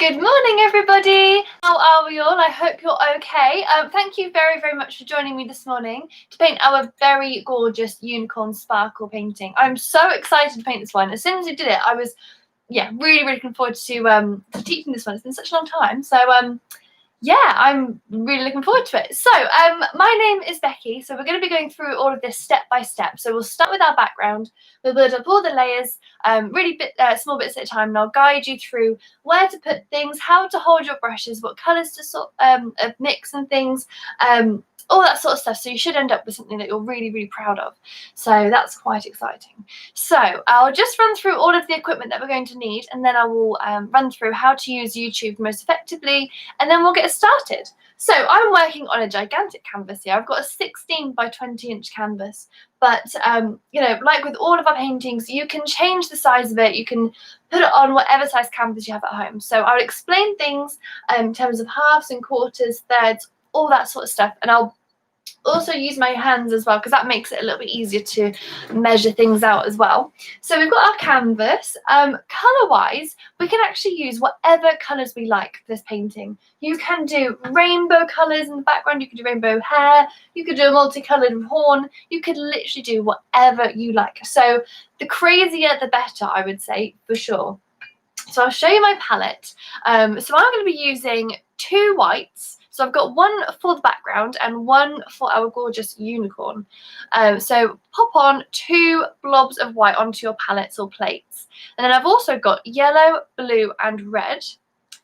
Good morning, everybody. How are we all? I hope you're okay. Thank you very, very much for joining me this morning to paint our very gorgeous unicorn sparkle painting. I'm so excited to paint this one. As soon as we did it, I was, really looking forward to teaching this one. It's been such a long time. So, I'm really looking forward to it. So, my name is Becky. So we're going to be going through all of this step by step. So we'll start with our background. We'll build up all the layers, small bits at a time, and I'll guide you through where to put things, how to hold your brushes, what colours to mix and things, all that sort of stuff. So you should end up with something that you're really, really proud of. So that's quite exciting. So I'll just run through all of the equipment that we're going to need, and then I will run through how to use YouTube most effectively, and then we'll get started. So I'm working on a gigantic canvas here. I've got a 16 by 20 inch canvas, but like with all of our paintings, you can change the size of it. You can put it on whatever size canvas you have at home. So I'll explain things in terms of halves and quarters, thirds, all that sort of stuff, and I'll also use my hands as well, because that makes it a little bit easier to measure things out as well. So we've got our canvas. Colour wise, we can actually use whatever colours we like for this painting. You can do rainbow colours in the background, you could do rainbow hair, you could do a multicoloured horn, you could literally do whatever you like. So the crazier the better, I would say, for sure. So I'll show you my palette. So I'm going to be using 2 whites. So I've got one for the background and one for our gorgeous unicorn. So pop on 2 blobs of white onto your palettes or plates. And then I've also got yellow, blue and red.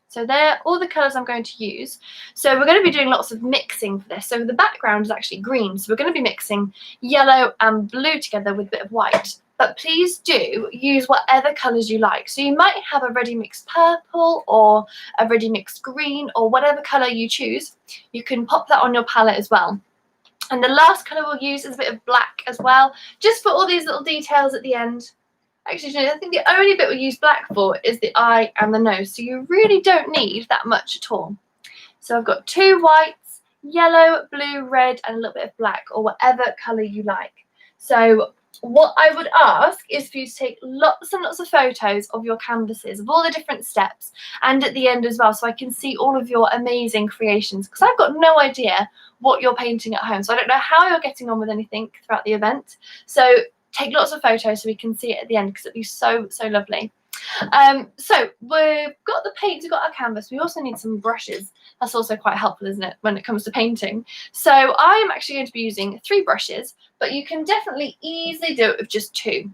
So they're all the colours I'm going to use. So we're going to be doing lots of mixing for this. So the background is actually green. So we're going to be mixing yellow and blue together with a bit of white. But please do use whatever colours you like. So you might have a ready mixed purple or a ready mixed green or whatever colour you choose. You can pop that on your palette as well. And the last colour we'll use is a bit of black as well, just for all these little details at the end. Actually, I think the only bit we use black for is the eye and the nose. So you really don't need that much at all. So I've got 2 whites, yellow, blue, red, and a little bit of black, or whatever colour you like. So what I would ask is for you to take lots and lots of photos of your canvases, of all the different steps, and at the end as well, so I can see all of your amazing creations, because I've got no idea what you're painting at home. So I don't know how you're getting on with anything throughout the event. So take lots of photos so we can see it at the end, because it'd be so, so lovely. So we've got the paint, we've got our canvas. We also need some brushes. That's also quite helpful, isn't it, when it comes to painting? So I am actually going to be using 3 brushes, but you can definitely easily do it with just 2.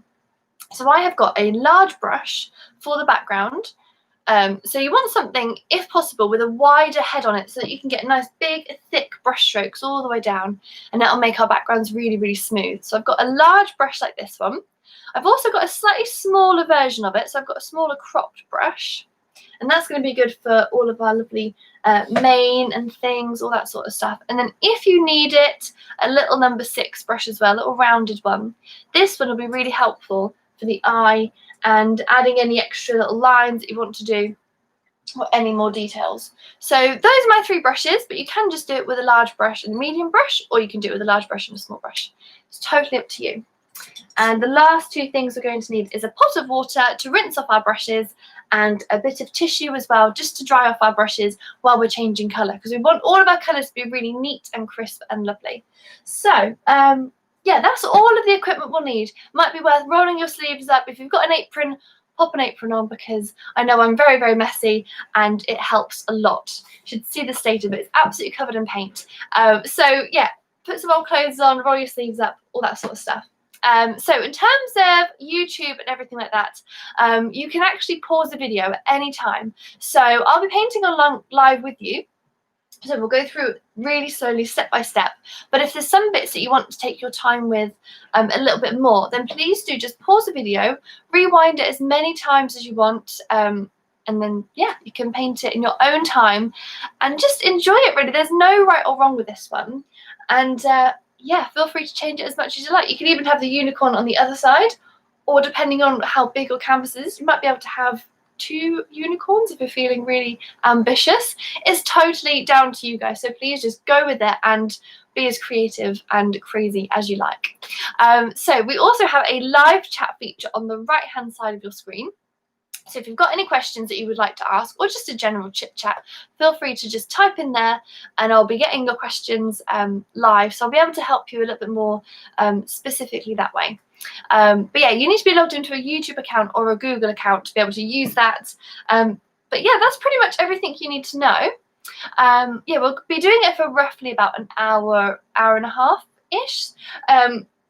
So I have got a large brush for the background. So you want something, if possible, with a wider head on it, so that you can get nice big thick brush strokes all the way down, and that'll make our backgrounds really, really smooth. So I've got a large brush like this one. I've also got a slightly smaller version of it, so I've got a smaller cropped brush, and that's going to be good for all of our lovely mane and things, all that sort of stuff. And then if you need it, a little number 6 brush as well, a little rounded one. This one will be really helpful for the eye and adding any extra little lines that you want to do, or any more details. So those are my 3 brushes, but you can just do it with a large brush and a medium brush, or you can do it with a large brush and a small brush. It's totally up to you. And the last 2 things we're going to need is a pot of water to rinse off our brushes, and a bit of tissue as well, just to dry off our brushes while we're changing colour, because we want all of our colours to be really neat and crisp and lovely. So that's all of the equipment we'll need. Might be worth rolling your sleeves up. If you've got an apron, pop an apron on, because I know I'm very, very messy and it helps a lot. You should see the state of it. It's absolutely covered in paint. Put some old clothes on, roll your sleeves up, all that sort of stuff. So in terms of YouTube and everything like that, you can actually pause the video at any time. So I'll be painting along live with you. So we'll go through really slowly, step by step. But if there's some bits that you want to take your time with a little bit more, then please do just pause the video, rewind it as many times as you want, and then, you can paint it in your own time and just enjoy it, really. There's no right or wrong with this one. And feel free to change it as much as you like. You can even have the unicorn on the other side, or depending on how big your canvas is, you might be able to have 2 unicorns if you're feeling really ambitious. It's totally down to you guys, so please just go with it and be as creative and crazy as you like. So we also have a live chat feature on the right hand side of your screen. So if you've got any questions that you would like to ask, or just a general chit chat, feel free to just type in there, and I'll be getting your questions live. So I'll be able to help you a little bit more specifically that way. But yeah, you need to be logged into a YouTube account or a Google account to be able to use that. But yeah, that's pretty much everything you need to know. Yeah, we'll be doing it for roughly about an hour, hour and a half-ish.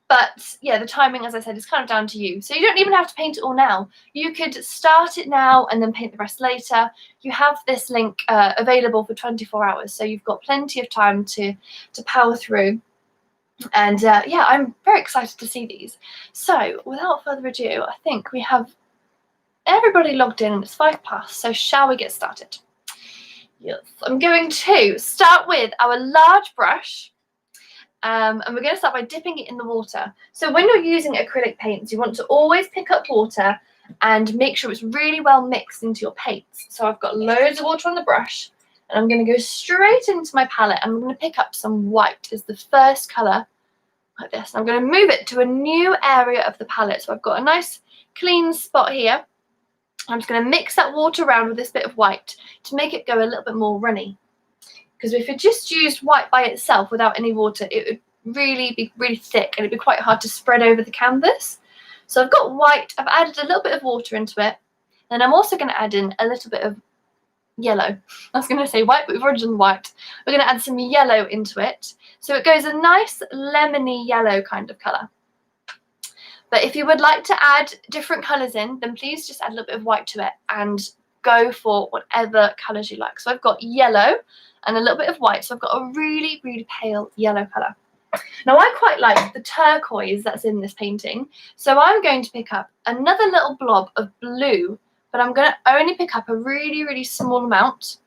But yeah, the timing, as I said, is kind of down to you. So you don't even have to paint it all now. You could start it now and then paint the rest later. You have this link available for 24 hours, so you've got plenty of time to power through. And yeah, I'm very excited to see these. So without further ado, I think we have everybody logged in and it's 5 past. So shall we get started? Yes, I'm going to start with our large brush. And we're going to start by dipping it in the water. So when you're using acrylic paints, you want to always pick up water and make sure it's really well mixed into your paints. So I've got loads of water on the brush, and I'm going to go straight into my palette, and I'm going to pick up some white as the first colour, like this. I'm going to move it to a new area of the palette. So I've got a nice clean spot here. I'm just going to mix that water around with this bit of white to make it go a little bit more runny. Because if it just used white by itself without any water, it would really be really thick and it'd be quite hard to spread over the canvas. So I've got white, I've added a little bit of water into it, and I'm also going to add in a little bit of yellow. I was going to say white, but we've already done white. We're going to add some yellow into it. So it goes a nice lemony yellow kind of colour. But if you would like to add different colours in, then please just add a little bit of white to it and go for whatever colours you like. So I've got yellow and a little bit of white, so I've got a really, really pale yellow colour. Now I quite like the turquoise that's in this painting, so I'm going to pick up another little blob of blue, but I'm going to only pick up a really, really small amount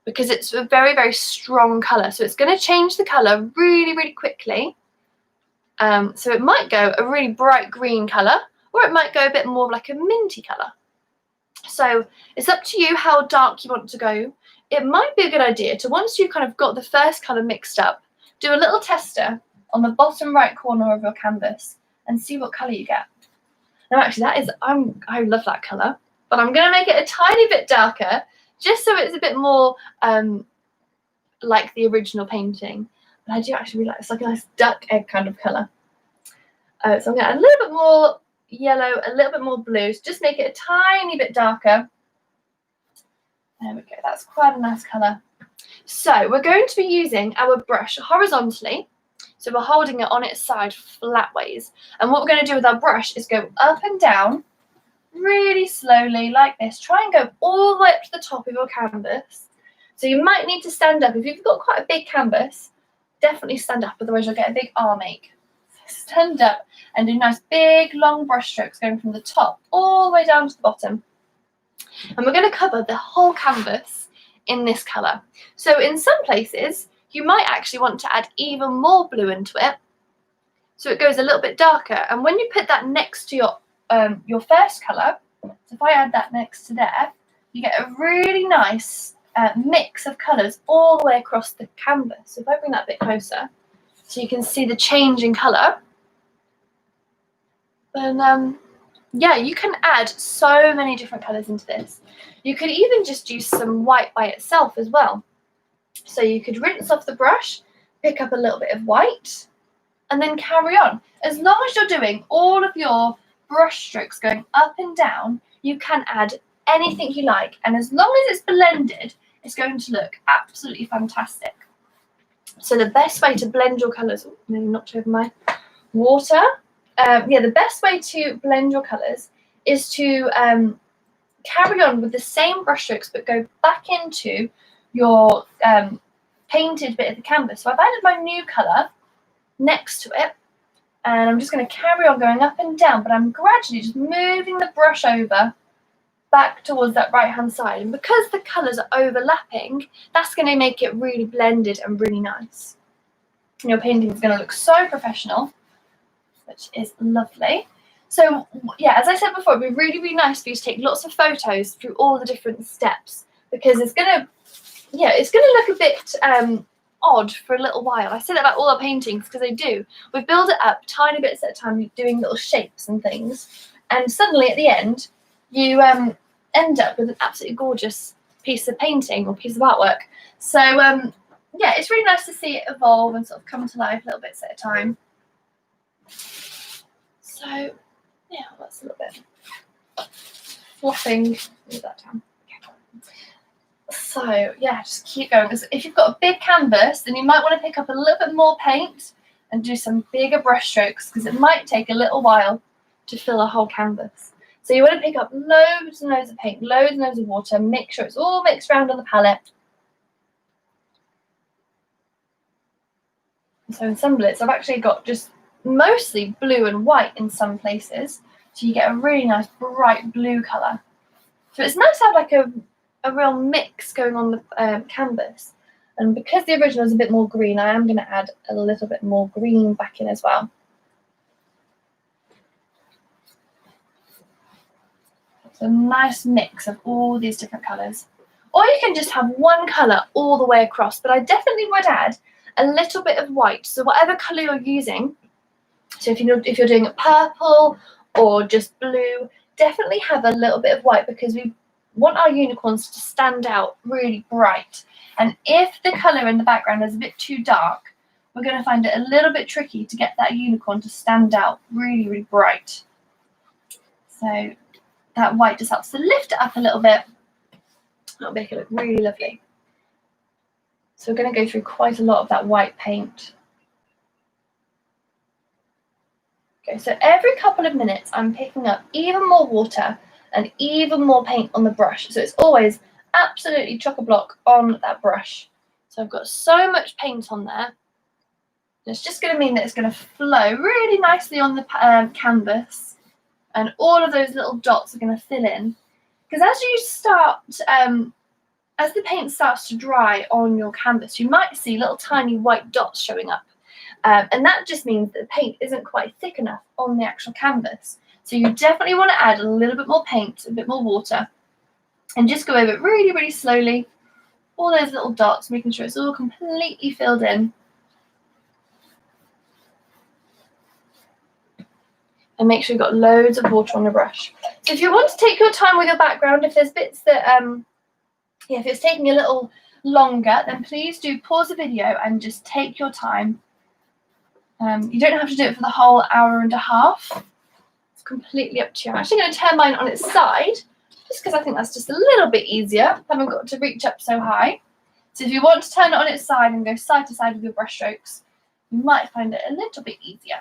because it's a very, very strong colour. So it's going to change the colour really, really quickly. So it might go a really bright green colour, or it might go a bit more like a minty colour. So it's up to you how dark you want to go. It might be a good idea to, once you've kind of got the first colour mixed up, do a little tester on the bottom right corner of your canvas and see what colour you get. Now actually that is, I love that colour, but I'm going to make it a tiny bit darker just so it's a bit more like the original painting. But I do actually really like, it's like a nice duck egg kind of colour. So I'm going to add a little bit more yellow, a little bit more blue, so just make it a tiny bit darker. There we go, that's quite a nice colour. So we're going to be using our brush horizontally. So we're holding it on its side flat ways. And what we're going to do with our brush is go up and down really slowly like this. Try and go all the way up to the top of your canvas. So you might need to stand up. If you've got quite a big canvas, definitely stand up, otherwise you'll get a big arm ache. Stand up and do nice big long brush strokes going from the top all the way down to the bottom. And we're going to cover the whole canvas in this colour. So in some places, you might actually want to add even more blue into it, so it goes a little bit darker. And when you put that next to your first colour, so if I add that next to there, you get a really nice mix of colours all the way across the canvas. So if I bring that a bit closer, so you can see the change in colour, then yeah, you can add so many different colours into this. You could even just use some white by itself as well. So you could rinse off the brush, pick up a little bit of white, and then carry on. As long as you're doing all of your brush strokes going up and down, you can add anything you like. And as long as it's blended, it's going to look absolutely fantastic. So the best way to blend your colours, maybe knocked over my water. Yeah, the best way to blend your colours is to carry on with the same brush strokes but go back into your painted bit of the canvas. So I've added my new colour next to it, and I'm just going to carry on going up and down, but I'm gradually just moving the brush over back towards that right hand side. And because the colours are overlapping, that's going to make it really blended and really nice. And your painting is going to look so professional, which is lovely. So yeah, as I said before, it'd be really, really nice for you to take lots of photos through all the different steps, because it's going to look a bit odd for a little while. I say that about all our paintings because they do. We build it up tiny bits at a time, doing little shapes and things, and suddenly at the end, you end end up with an absolutely gorgeous piece of painting or piece of artwork. So yeah, it's really nice to see it evolve and sort of come to life little bits at a time. So yeah, that's a little bit fluffing. Move that down. So yeah, just keep going, because if you've got a big canvas, then you might want to pick up a little bit more paint and do some bigger brush strokes, because it might take a little while to fill a whole canvas. So you want to pick up loads and loads of paint, loads and loads of water, make sure it's all mixed around on the palette. So in some bits, I've actually got just mostly blue and white in some places, so you get a really nice bright blue colour. So it's nice to have like a real mix going on the canvas. And because the original is a bit more green, I am going to add a little bit more green back in as well. It's a nice mix of all these different colours. Or you can just have one colour all the way across, but I definitely would add a little bit of white. So whatever colour you're using, so if you're doing it purple or just blue, definitely have a little bit of white, because we want our unicorns to stand out really bright. And if the colour in the background is a bit too dark, we're going to find it a little bit tricky to get that unicorn to stand out really, really bright. So that white just helps to lift it up a little bit. That'll make it look really lovely. So we're going to go through quite a lot of that white paint. Okay, so every couple of minutes I'm picking up even more water and even more paint on the brush. So it's always absolutely chock-a-block on that brush. So I've got so much paint on there. It's just going to mean that it's going to flow really nicely on the canvas, and all of those little dots are going to fill in. Because as you start, as the paint starts to dry on your canvas, you might see little tiny white dots showing up. And that just means that the paint isn't quite thick enough on the actual canvas. So you definitely want to add a little bit more paint, a bit more water, and just go over it really, really slowly. All those little dots, making sure it's all completely filled in. And make sure you've got loads of water on the brush. So if you want to take your time with your background, if there's bits that, if it's taking a little longer, then please do pause the video and just take your time. You don't have to do it for the whole hour and a half. It's completely up to you. I'm actually going to turn mine on its side, just because I think that's just a little bit easier. I haven't got to reach up so high. So if you want to turn it on its side and go side to side with your brush strokes, you might find it a little bit easier.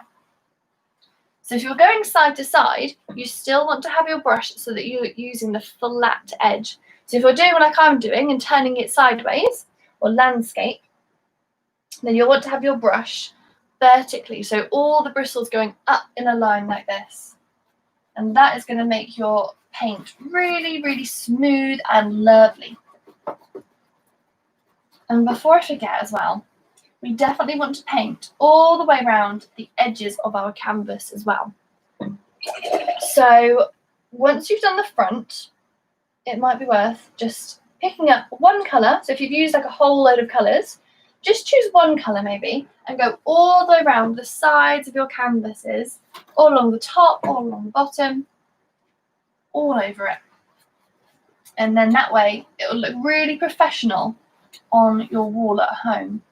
So if you're going side to side, you still want to have your brush so that you're using the flat edge. So if you're doing like I'm doing and turning it sideways or landscape, then you'll want to have your brush vertically, so all the bristles going up in a line like this. And that is going to make your paint really, really smooth and lovely. And before I forget as well, we definitely want to paint all the way around the edges of our canvas as well. So once you've done the front, it might be worth just picking up one colour. So if you've used like a whole load of colours, just choose one colour maybe and go all the way around the sides of your canvases, all along the top, all along the bottom, all over it. And then that way it will look really professional on your wall at home.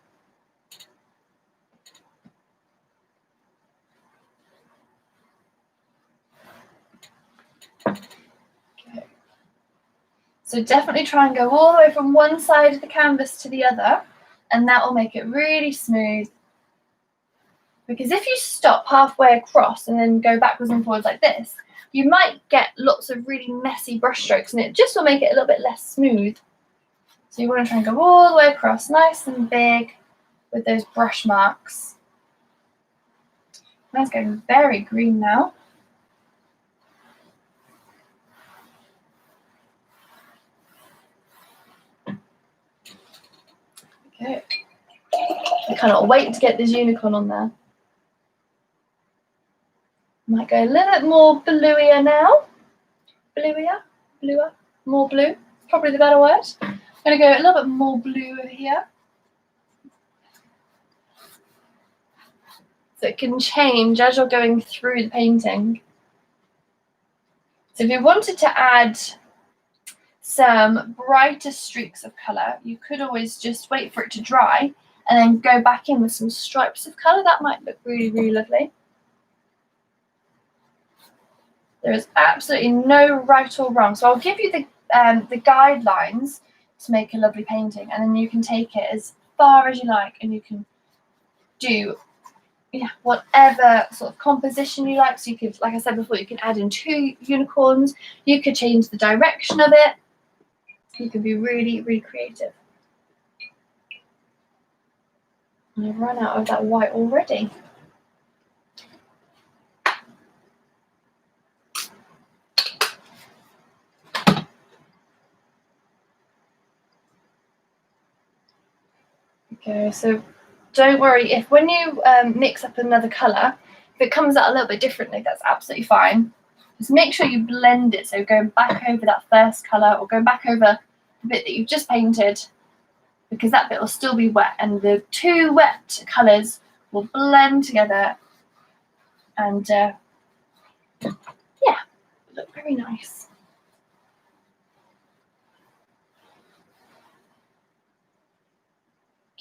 Okay. So definitely try and go all the way from one side of the canvas to the other, and that will make it really smooth. Because if you stop halfway across and then go backwards and forwards like this, you might get lots of really messy brush strokes, and it just will make it a little bit less smooth. So you want to try and go all the way across, nice and big, with those brush marks. Mine's going very green now. Okay. I cannot wait to get this unicorn on there. Might go a little bit more bluier now. Bluer, more blue. Probably the better word. I'm going to go a little bit more blue over here. So it can change as you're going through the painting. So if you wanted to add some brighter streaks of colour, you could always just wait for it to dry and then go back in with some stripes of colour. That might look really, really lovely. There is absolutely no right or wrong. So I'll give you the guidelines to make a lovely painting, and then you can take it as far as you like, and you can do whatever sort of composition you like. So you could, like I said before, you can add in 2 unicorns. You could change the direction of it. You can be really, really creative. And I've run out of that white already. Okay, so don't worry if when you mix up another colour, if it comes out a little bit differently, that's absolutely fine. Just make sure you blend it, so going back over that first colour or going back over the bit that you've just painted, because that bit will still be wet, and the 2 wet colours will blend together and look very nice.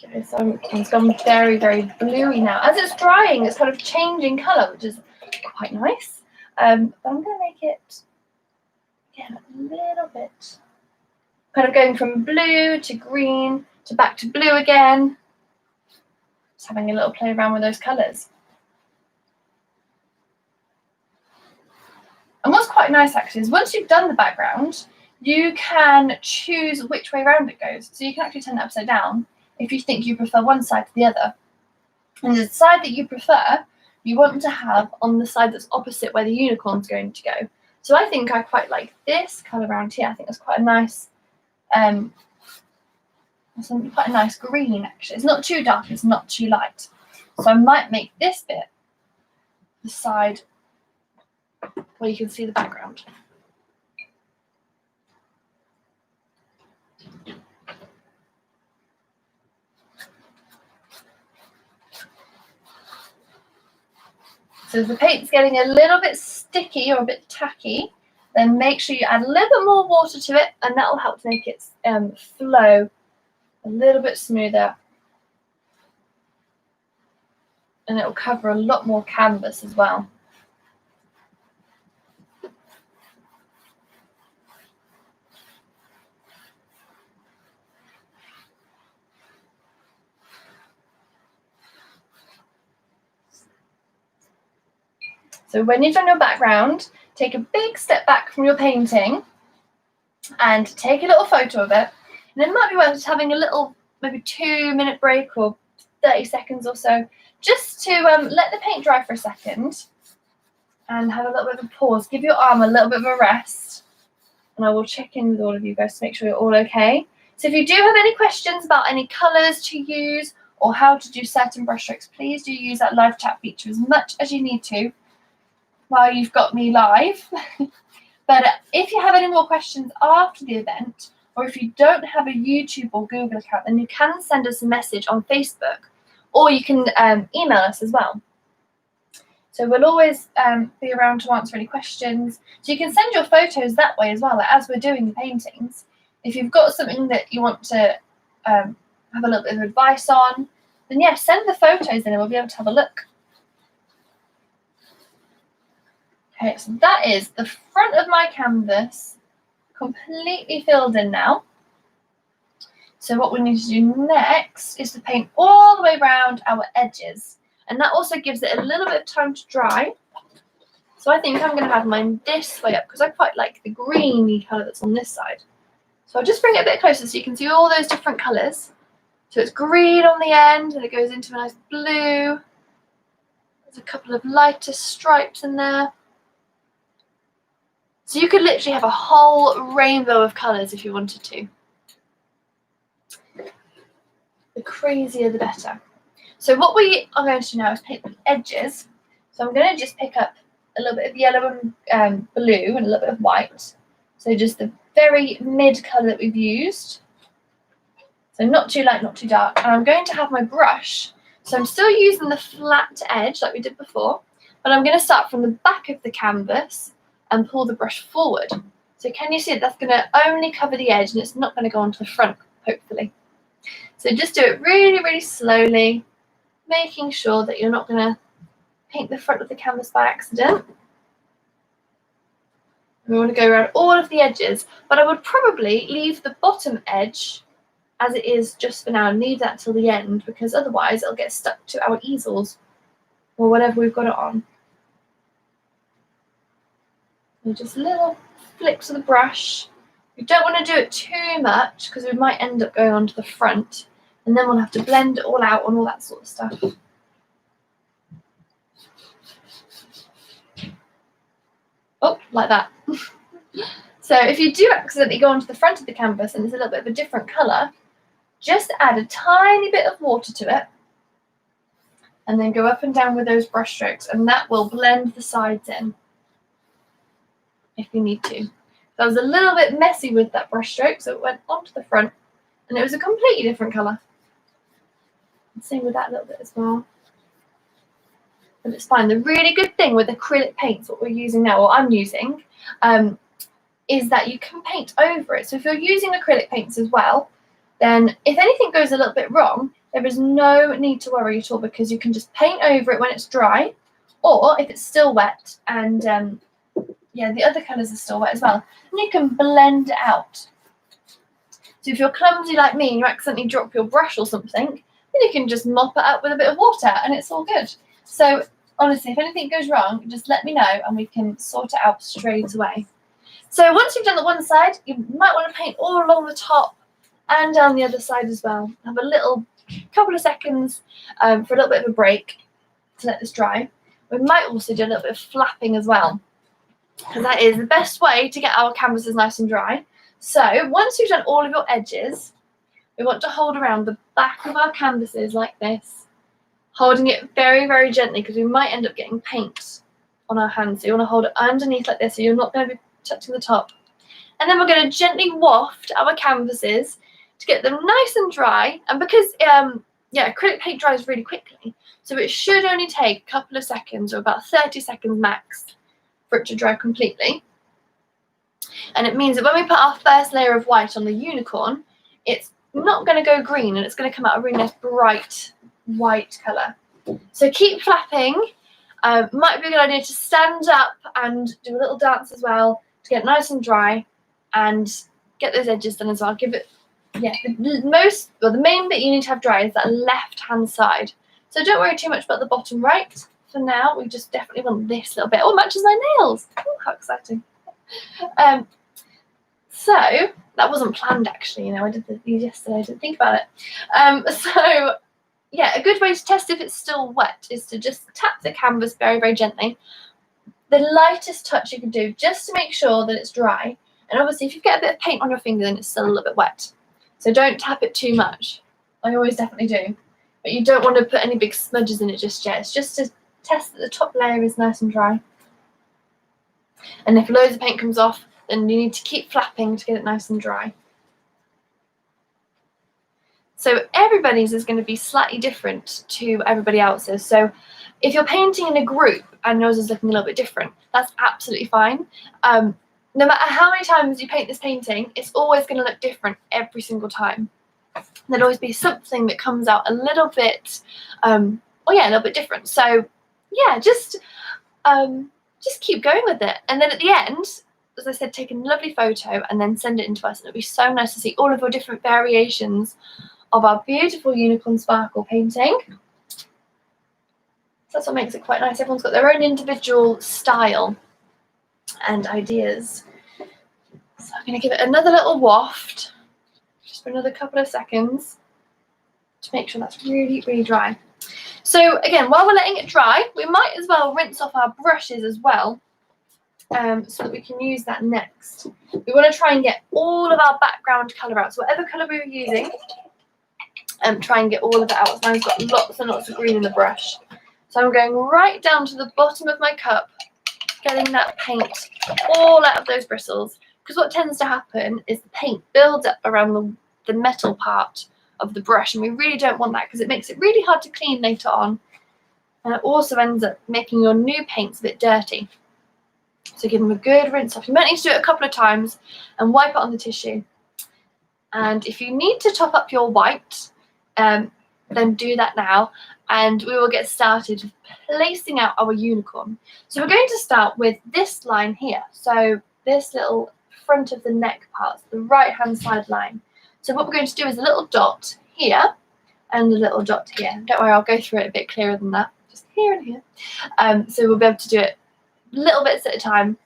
Okay, so it's gone very, very bluey now. As it's drying, it's kind of changing colour, which is quite nice. But I'm going to make it, again, a little bit, kind of going from blue to green to back to blue again. Just having a little play around with those colours. And what's quite nice actually is once you've done the background, you can choose which way around it goes. So you can actually turn it upside down if you think you prefer one side to the other. And the side that you prefer, you want to have on the side that's opposite where the unicorn's going to go. So I think I quite like this colour around here. I think it's quite a nice, quite a nice green actually. It's not too dark, it's not too light. So I might make this bit the side where you can see the background. So if the paint's getting a little bit sticky or a bit tacky, then make sure you add a little bit more water to it, and that will help to make it flow a little bit smoother. And it will cover a lot more canvas as well. So when you've done your background, take a big step back from your painting and take a little photo of it. And it might be worth just having a little, maybe 2-minute break or 30 seconds or so, just to let the paint dry for a second and have a little bit of a pause. Give your arm a little bit of a rest. And I will check in with all of you guys to make sure you're all okay. So if you do have any questions about any colours to use or how to do certain brush strokes, please do use that live chat feature as much as you need to while you've got me live. But if you have any more questions after the event, or if you don't have a YouTube or Google account, then you can send us a message on Facebook, or you can email us as well. So we'll always be around to answer any questions. So you can send your photos that way as well, like as we're doing the paintings. If you've got something that you want to have a little bit of advice on, then yeah, send the photos in and we'll be able to have a look. Okay, so that is the front of my canvas completely filled in now. So what we need to do next is to paint all the way around our edges. And that also gives it a little bit of time to dry. So I think I'm going to have mine this way up because I quite like the greeny colour that's on this side. So I'll just bring it a bit closer so you can see all those different colours. So it's green on the end and it goes into a nice blue. There's a couple of lighter stripes in there. So you could literally have a whole rainbow of colours if you wanted to. The crazier the better. So what we are going to do now is paint the edges. So I'm going to just pick up a little bit of yellow and blue and a little bit of white. So just the very mid colour that we've used. So not too light, not too dark. And I'm going to have my brush. So I'm still using the flat edge like we did before, but I'm going to start from the back of the canvas and pull the brush forward. So can you see that's going to only cover the edge and it's not going to go onto the front, hopefully. So just do it really, really slowly, making sure that you're not going to paint the front of the canvas by accident. We want to go around all of the edges, but I would probably leave the bottom edge as it is just for now and leave that till the end, because otherwise it'll get stuck to our easels or whatever we've got it on. And just little flicks of the brush. We don't want to do it too much because we might end up going onto the front and then we'll have to blend it all out and all that sort of stuff. Oh, like that. So if you do accidentally go onto the front of the canvas and it's a little bit of a different colour, just add a tiny bit of water to it and then go up and down with those brush strokes, and that will blend the sides in if you need to. So I was a little bit messy with that brush stroke, so it went onto the front and it was a completely different colour. Same with that little bit as well. But it's fine. The really good thing with acrylic paints, what we're using now, or I'm using, is that you can paint over it. So if you're using acrylic paints as well, then if anything goes a little bit wrong, there is no need to worry at all, because you can just paint over it when it's dry, or if it's still wet and yeah, the other colours are still wet as well, and you can blend it out. So if you're clumsy like me and you accidentally drop your brush or something, then you can just mop it up with a bit of water and it's all good. So honestly, if anything goes wrong, just let me know and we can sort it out straight away. So once you've done the one side, you might want to paint all along the top and down the other side as well. Have a little couple of seconds for a little bit of a break to let this dry. We might also do a little bit of flapping as well, because that is the best way to get our canvases nice and dry. So once you've done all of your edges, we want to hold around the back of our canvases like this, holding it very, very gently, because we might end up getting paint on our hands. So you want to hold it underneath like this, so you're not going to be touching the top. And then we're going to gently waft our canvases to get them nice and dry. And because yeah, acrylic paint dries really quickly, so it should only take a couple of seconds, or about 30 seconds max, for it to dry completely. And it means that when we put our first layer of white on the unicorn, it's not going to go green and it's going to come out a really nice bright white colour. So keep flapping. Might be a good idea to stand up and do a little dance as well to get nice and dry and get those edges done as well. Give it, yeah, the main bit you need to have dry is that left hand side. So don't worry too much about the bottom right. For now, we just definitely want this little bit. Oh, it matches my nails. Oh, how exciting. So that wasn't planned actually, you know, I did these yesterday, I didn't think about it. So yeah, a good way to test if it's still wet is to just tap the canvas very, very gently. The lightest touch you can do, just to make sure that it's dry. And obviously if you get a bit of paint on your finger, then it's still a little bit wet. So don't tap it too much. I always definitely do. But you don't want to put any big smudges in it just yet. It's just to test that the top layer is nice and dry. And if loads of paint comes off, then you need to keep flapping to get it nice and dry. So everybody's is going to be slightly different to everybody else's. So if you're painting in a group and yours is looking a little bit different, that's absolutely fine. No matter how many times you paint this painting, it's always going to look different every single time. There'll always be something that comes out a little bit, a little bit different. So yeah, just keep going with it. And then at the end, as I said, take a lovely photo and then send it in to us. And it'll be so nice to see all of your different variations of our beautiful unicorn sparkle painting. So that's what makes it quite nice. Everyone's got their own individual style and ideas. So I'm going to give it another little waft, just for another couple of seconds, to make sure that's really, really dry. So again, while we're letting it dry, we might as well rinse off our brushes as well, so that we can use that next. We want to try and get all of our background colour out. So whatever colour we were using, try and get all of it out. Mine's got lots and lots of green in the brush. So I'm going right down to the bottom of my cup, getting that paint all out of those bristles. Because what tends to happen is the paint builds up around the metal part of the brush, and we really don't want that because it makes it really hard to clean later on. And it also ends up making your new paints a bit dirty. So give them a good rinse off. You might need to do it a couple of times and wipe it on the tissue. And if you need to top up your white, then do that now. And we will get started placing out our unicorn. So we're going to start with this line here. So this little front of the neck part, the right-hand side line. So what we're going to do is a little dot here and a little dot here. Don't worry, I'll go through it a bit clearer than that. Just here and here. So we'll be able to do it little bits at a time,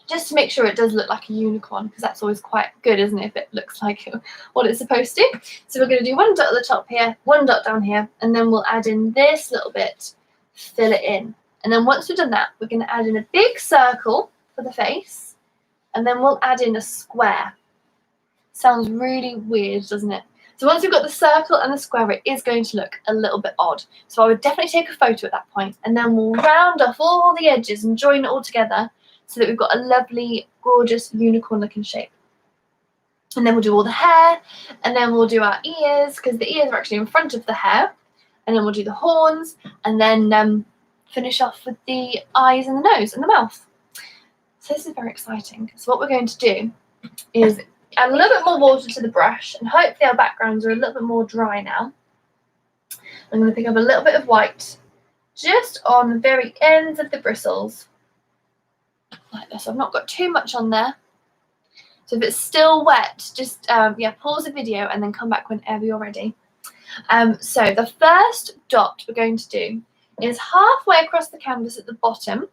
just to make sure it does look like a unicorn, because that's always quite good, isn't it, if it looks like what it's supposed to. So we're going to do one dot at the top here, one dot down here, and then we'll add in this little bit, fill it in. And then once we've done that, we're going to add in a big circle for the face, and then we'll add in a square. Sounds really weird, doesn't it? So once we've got the circle and the square, it is going to look a little bit odd. So I would definitely take a photo at that point, and then we'll round off all the edges and join it all together so that we've got a lovely, gorgeous unicorn-looking shape. And then we'll do all the hair, and then we'll do our ears, because the ears are actually in front of the hair, and then we'll do the horns, and then finish off with the eyes and the nose and the mouth. So this is very exciting. So what we're going to do is add a little bit more water to the brush, and hopefully our backgrounds are a little bit more dry now. I'm going to pick up a little bit of white just on the very ends of the bristles, like this. I've not got too much on there. So if it's still wet, just pause the video and then come back whenever you're ready. So the first dot we're going to do is halfway across the canvas at the bottom,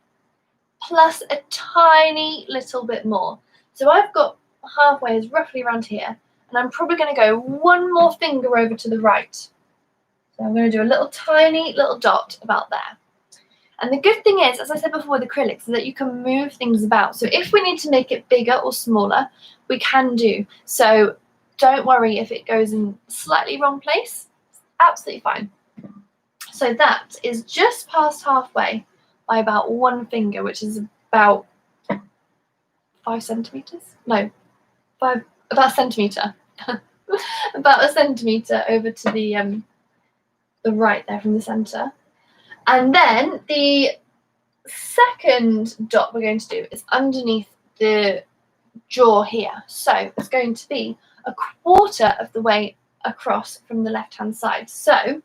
plus a tiny little bit more. So I've got halfway is roughly around here, and I'm probably going to go one more finger over to the right. So I'm going to do a little tiny little dot about there. And the good thing is, as I said before with acrylics, is that you can move things about. So if we need to make it bigger or smaller, we can do. So don't worry if it goes in slightly wrong place. It's absolutely fine. So that is just past halfway by about one finger, which is about 5 centimeters. No, about a centimeter. About a centimeter over to the right there from the center. And then the second dot we're going to do is underneath the jaw here. So it's going to be a quarter of the way across from the left-hand side. So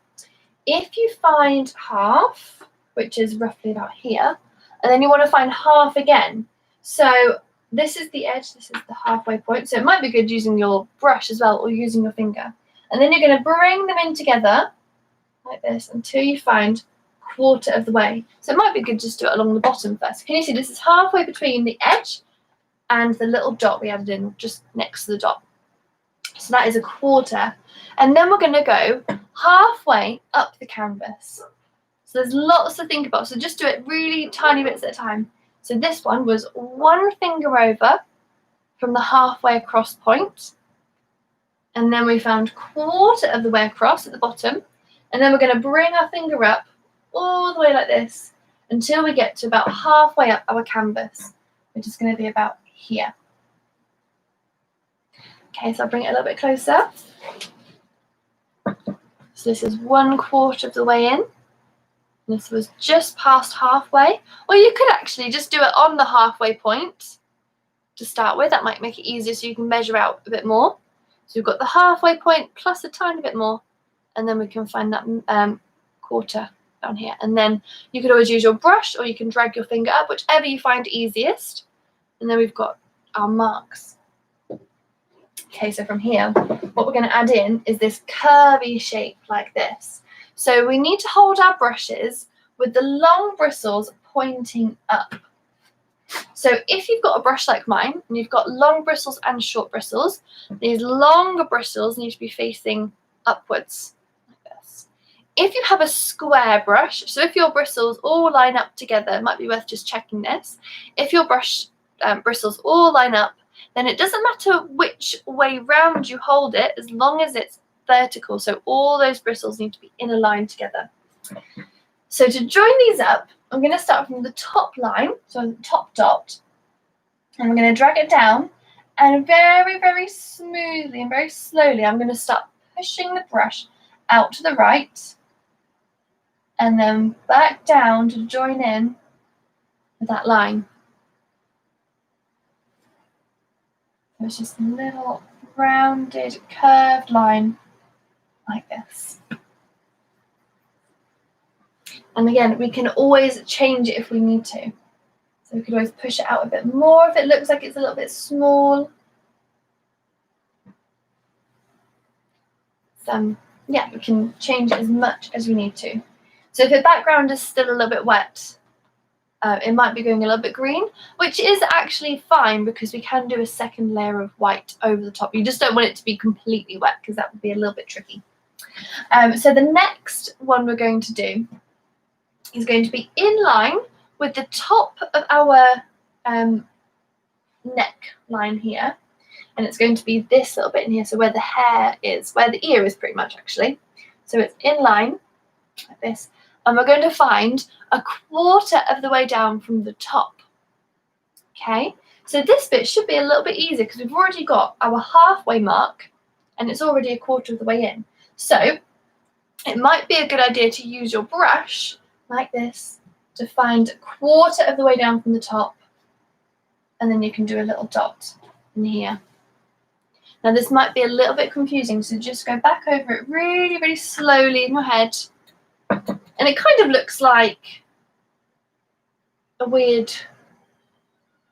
if you find half, which is roughly about here, and then you want to find half again. So this is the edge, this is the halfway point. So it might be good using your brush as well, or using your finger. And then you're going to bring them in together like this until you find quarter of the way. So it might be good just to do it along the bottom first. Can you see this is halfway between the edge and the little dot we added in just next to the dot. So that is a quarter. And then we're going to go halfway up the canvas. So there's lots to think about. So just do it really tiny bits at a time. So this one was one finger over from the halfway across point. And then we found quarter of the way across at the bottom. And then we're going to bring our finger up all the way like this until we get to about halfway up our canvas, which is going to be about here. Okay, so I'll bring it a little bit closer. So this is one quarter of the way in. This was just past halfway. Or you could actually just do it on the halfway point to start with. That might make it easier so you can measure out a bit more. So we've got the halfway point plus a tiny bit more, and then we can find that quarter down here. And then you could always use your brush, or you can drag your finger up, whichever you find easiest. And then we've got our marks. Okay, so from here, what we're going to add in is this curvy shape like this. So we need to hold our brushes with the long bristles pointing up. So if you've got a brush like mine, and you've got long bristles and short bristles, these longer bristles need to be facing upwards like this. If you have a square brush, so if your bristles all line up together, it might be worth just checking this. If your brush bristles all line up, then it doesn't matter which way round you hold it, as long as it's vertical. So all those bristles need to be in a line together. So to join these up, I'm going to start from the top line, so the top dot, and I'm going to drag it down, and very, very smoothly and very slowly, I'm going to start pushing the brush out to the right, and then back down to join in with that line. It's just a little rounded, curved line like this. And again, we can always change it if we need to. So we could always push it out a bit more if it looks like it's a little bit small. So yeah, we can change it as much as we need to. So if the background is still a little bit wet, it might be going a little bit green, which is actually fine because we can do a second layer of white over the top. You just don't want it to be completely wet because that would be a little bit tricky. So the next one we're going to do is going to be in line with the top of our neck line here. And it's going to be this little bit in here, so where the hair is, where the ear is pretty much actually. So it's in line like this. And we're going to find 1/4 of the way down from the top. Okay, so this bit should be a little bit easier because we've already got our halfway mark and it's already 1/4 of the way in. So it might be a good idea to use your brush like this to find 1/4 of the way down from the top, and then you can do a little dot in here. Now this might be a little bit confusing, so just go back over it really, really slowly in your head. And it kind of looks like a weird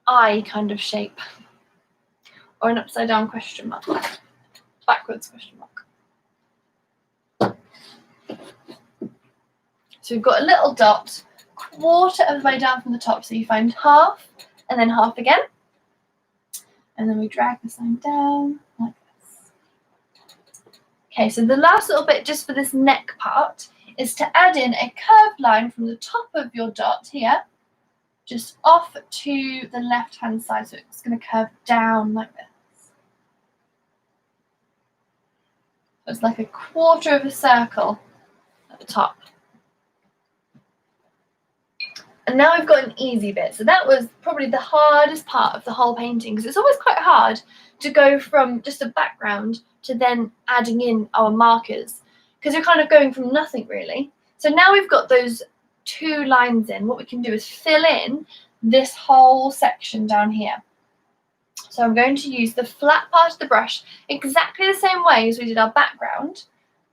eye kind of shape, or an upside down question mark, backwards question mark. So we've got a little dot, 1/4 of the way down from the top, so you find half and then half again. And then we drag this line down like this. Okay, so the last little bit just for this neck part is to add in a curved line from the top of your dot here, just off to the left-hand side. So it's going to curve down like this. So it's like 1/4 of a circle at the top. And now we've got an easy bit. So that was probably the hardest part of the whole painting, because it's always quite hard to go from just a background to then adding in our markers, because you're kind of going from nothing really. So now we've got those 2 lines in, what we can do is fill in this whole section down here. So I'm going to use the flat part of the brush exactly the same way as we did our background.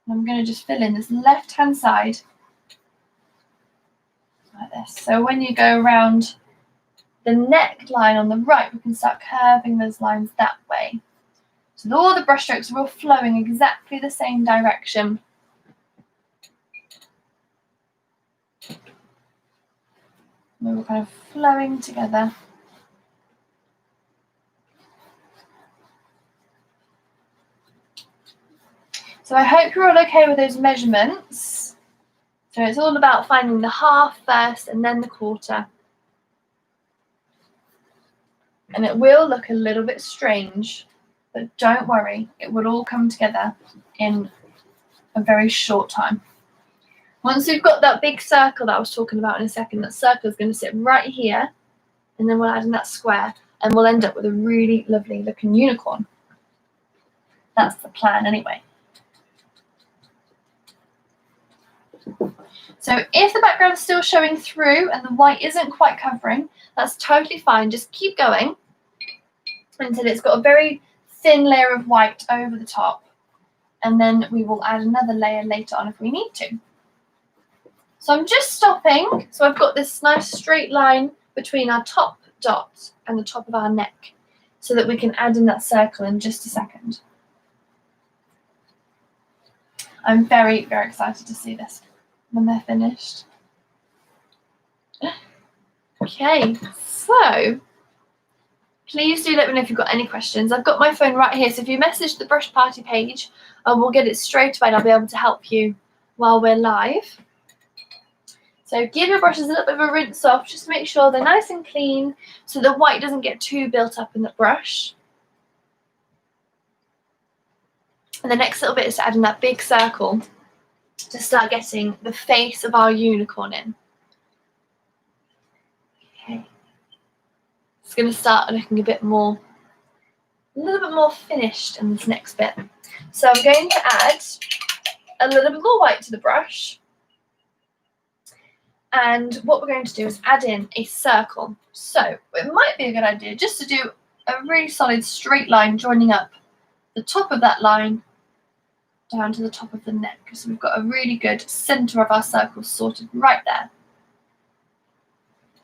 And I'm going to just fill in this left-hand side like this. So when you go around the neckline on the right, we can start curving those lines that way. So all the brush strokes are all flowing exactly the same direction. We're all kind of flowing together. So I hope you're all okay with those measurements. So it's all about finding the half first and then the 1/4. And it will look a little bit strange, but don't worry, it will all come together in a very short time. Once we've got that big circle that I was talking about in a second, that circle is going to sit right here, and then we'll add in that square, and we'll end up with a really lovely looking unicorn. That's the plan anyway. So if the background is still showing through and the white isn't quite covering, that's totally fine. Just keep going until it's got a very thin layer of white over the top, and then we will add another layer later on if we need to. So I'm just stopping, so I've got this nice straight line between our top dot and the top of our neck, so that we can add in that circle in just a second. I'm very, very excited to see this when they're finished. Okay, so please do let me know if you've got any questions. I've got my phone right here, so if you message the Brush Party page, we'll get it straight away and I'll be able to help you while we're live. So give your brushes a little bit of a rinse off, just to make sure they're nice and clean so the white doesn't get too built up in the brush. And the next little bit is to add in that big circle to start getting the face of our unicorn in. Okay. It's going to start looking a little bit more finished in this next bit. So I'm going to add a little bit more white to the brush. And what we're going to do is add in a circle. So it might be a good idea just to do a really solid straight line joining up the top of that line down to the top of the neck. So we've got a really good centre of our circle sorted right there.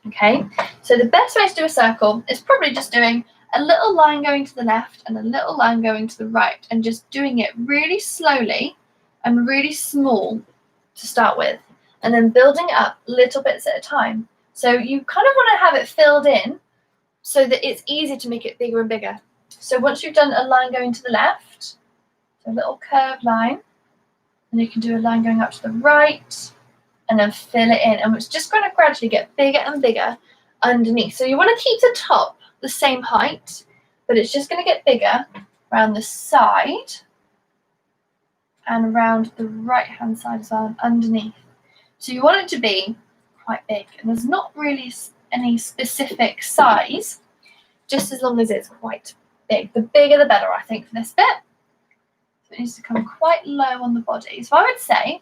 Okay, so the best way to do a circle is probably just doing a little line going to the left and a little line going to the right, and just doing it really slowly and really small to start with, and then building it up little bits at a time. So you kind of want to have it filled in so that it's easy to make it bigger and bigger. So once you've done a line going to the left, so a little curved line, and you can do a line going up to the right, and then fill it in, and it's just going to gradually get bigger and bigger underneath. So you want to keep the top the same height, but it's just going to get bigger around the side and around the right hand side as well, and underneath. So you want it to be quite big, and there's not really any specific size, just as long as it's quite big. The bigger the better, I think, for this bit. So it needs to come quite low on the body. So I would say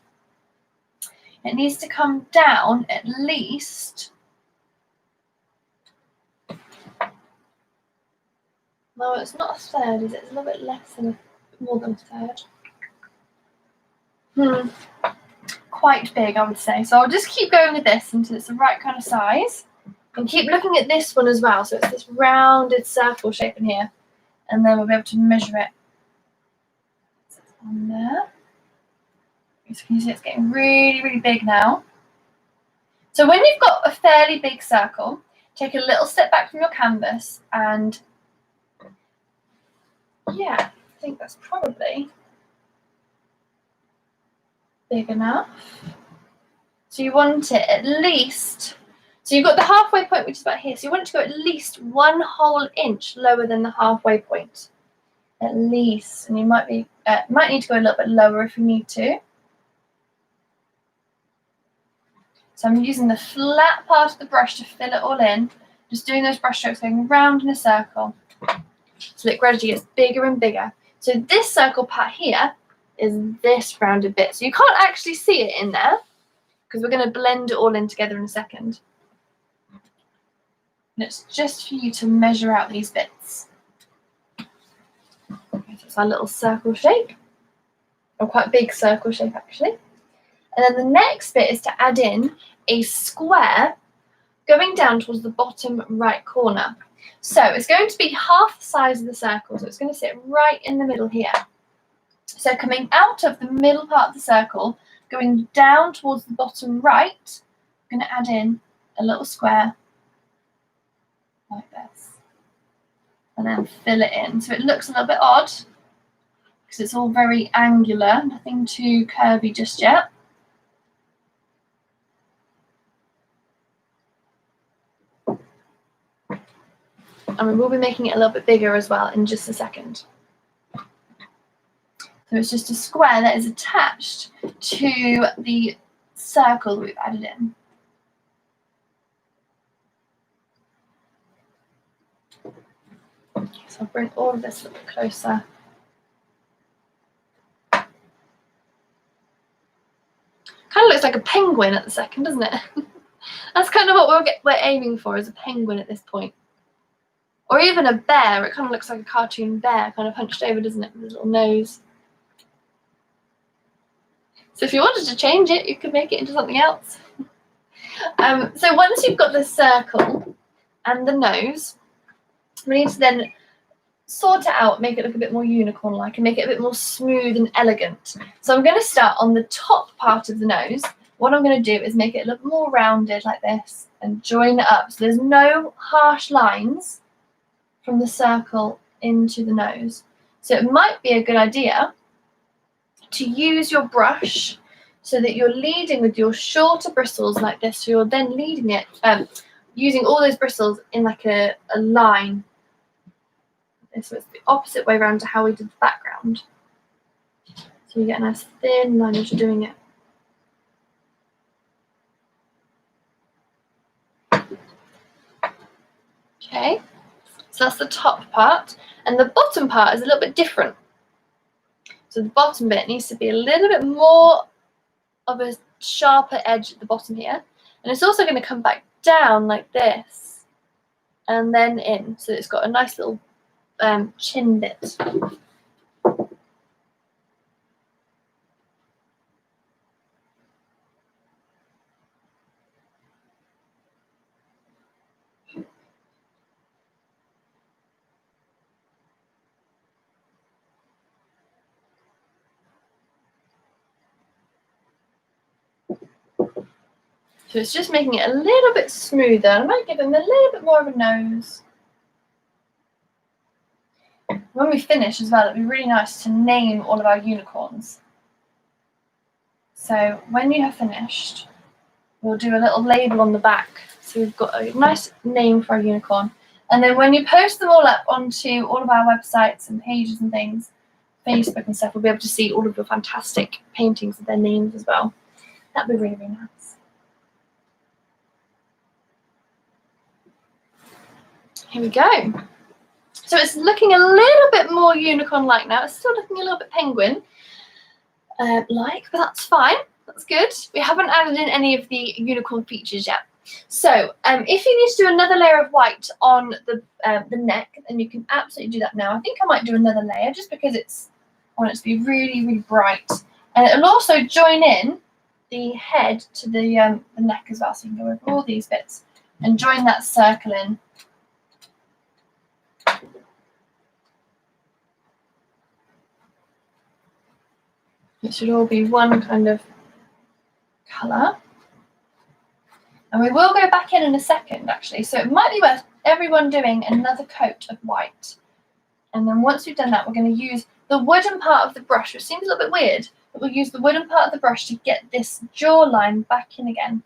it needs to come down at least, no, it's not a third, is it? It's a little bit less than more than a third. Quite big, I would say. So I'll just keep going with this until it's the right kind of size. And keep looking at this one as well. So it's this rounded circle shape in here. And then we'll be able to measure it. So it's on there. So you can see it's getting really, really big now. So when you've got a fairly big circle, take a little step back from your canvas, and yeah, I think that's probably big enough. So you want it at least, so you've got the halfway point, which is about here, so you want it to go at least 1 whole inch lower than the halfway point, at least. And you might need to go a little bit lower if you need to. So I'm using the flat part of the brush to fill it all in, just doing those brush strokes going round in a circle, so that it gradually gets bigger and bigger. So this circle part here is this rounded bit. So you can't actually see it in there, because we're going to blend it all in together in a second. And it's just for you to measure out these bits. Okay, so it's our little circle shape, or quite a big circle shape actually. And then the next bit is to add in a square going down towards the bottom right corner. So it's going to be half the size of the circle, so it's going to sit right in the middle here. So coming out of the middle part of the circle, going down towards the bottom right, I'm going to add in a little square like this, and then fill it in. So it looks a little bit odd, because it's all very angular, nothing too curvy just yet. And we will be making it a little bit bigger as well in just a second. So it's just a square that is attached to the circle that we've added in. So I'll bring all of this a little bit closer. Kind of looks like a penguin at the second, doesn't it? That's kind of what we're aiming for, is a penguin at this point. Or even a bear. It kind of looks like a cartoon bear, kind of hunched over, doesn't it, with his little nose. So if you wanted to change it, you could make it into something else. So once you've got the circle and the nose, we need to then sort it out, make it look a bit more unicorn-like, and make it a bit more smooth and elegant. So I'm going to start on the top part of the nose. What I'm going to do is make it look more rounded like this and join it up, so there's no harsh lines from the circle into the nose. So it might be a good idea to use your brush so that you're leading with your shorter bristles like this. So you're then leading it, using all those bristles in like a line. So it's the opposite way around to how we did the background. So you get a nice thin line as you're doing it. Okay, so that's the top part, and the bottom part is a little bit different. So the bottom bit needs to be a little bit more of a sharper edge at the bottom here, and it's also going to come back down like this and then in, so it's got a nice little chin bit. So it's just making it a little bit smoother. I might give him a little bit more of a nose. When we finish as well, it'd be really nice to name all of our unicorns. So when you have finished, we'll do a little label on the back. So we've got a nice name for our unicorn. And then when you post them all up onto all of our websites and pages and things, Facebook and stuff, we'll be able to see all of your fantastic paintings with their names as well. That'd be really, really nice. Here we go. So it's looking a little bit more unicorn-like now. It's still looking a little bit penguin-like, but that's fine. That's good. We haven't added in any of the unicorn features yet. So if you need to do another layer of white on the neck, then you can absolutely do that now. I think I might do another layer just because I want it to be really, really bright. And it'll also join in the head to the neck as well. So you can go over all these bits and join that circle in. It should all be one kind of colour. And we will go back in a second, actually. So it might be worth everyone doing another coat of white. And then once we've done that, we're going to use the wooden part of the brush, which seems a little bit weird, but we'll use the wooden part of the brush to get this jawline back in again.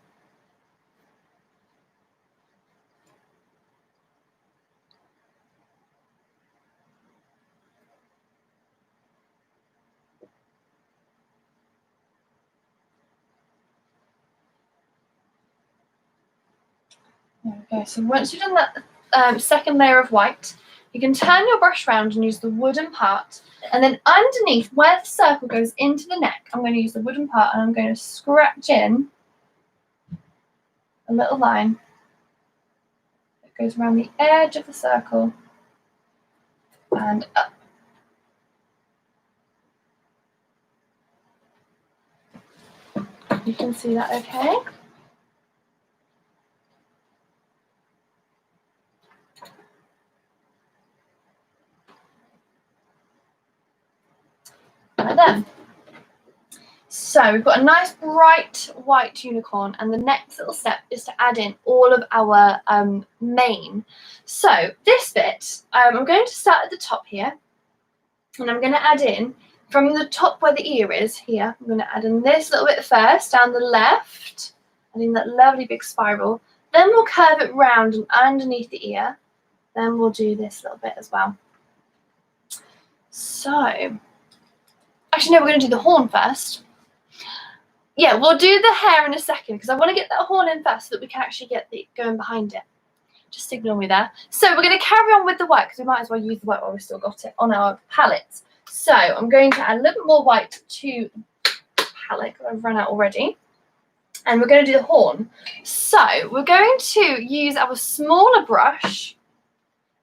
There we go. So once you've done that second layer of white, you can turn your brush around and use the wooden part. And then underneath, where the circle goes into the neck, I'm going to use the wooden part and I'm going to scratch in a little line that goes around the edge of the circle and up. You can see that okay? Like that. So we've got a nice bright white unicorn, and the next little step is to add in all of our mane. So this bit, I'm going to start at the top here, and I'm going to add in from the top where the ear is here. I'm going to add in this little bit first down the left, adding that lovely big spiral. Then we'll curve it round and underneath the ear. Then we'll do this little bit as well. So, actually no, we're going to do the horn first. Yeah, we'll do the hair in a second because I want to get that horn in first so that we can actually get the going behind it. Just ignore me there. So we're going to carry on with the white because we might as well use the white while we've still got it on our palette. So I'm going to add a little bit more white to the palette because I've run out already. And we're going to do the horn. So we're going to use our smaller brush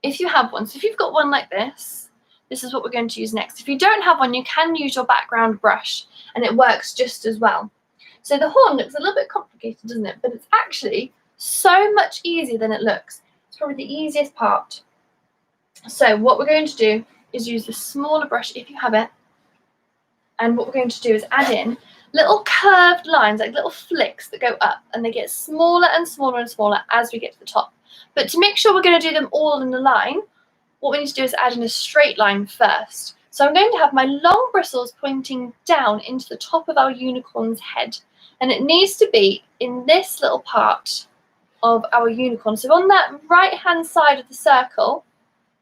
if you have one. So if you've got one like this, this is what we're going to use next. If you don't have one, you can use your background brush and it works just as well. So the horn looks a little bit complicated, doesn't it? But it's actually so much easier than it looks. It's probably the easiest part. So what we're going to do is use the smaller brush if you have it. And what we're going to do is add in little curved lines, like little flicks that go up, and they get smaller and smaller and smaller as we get to the top. But to make sure we're going to do them all in a line, what we need to do is add in a straight line first. So I'm going to have my long bristles pointing down into the top of our unicorn's head. And it needs to be in this little part of our unicorn. So on that right-hand side of the circle,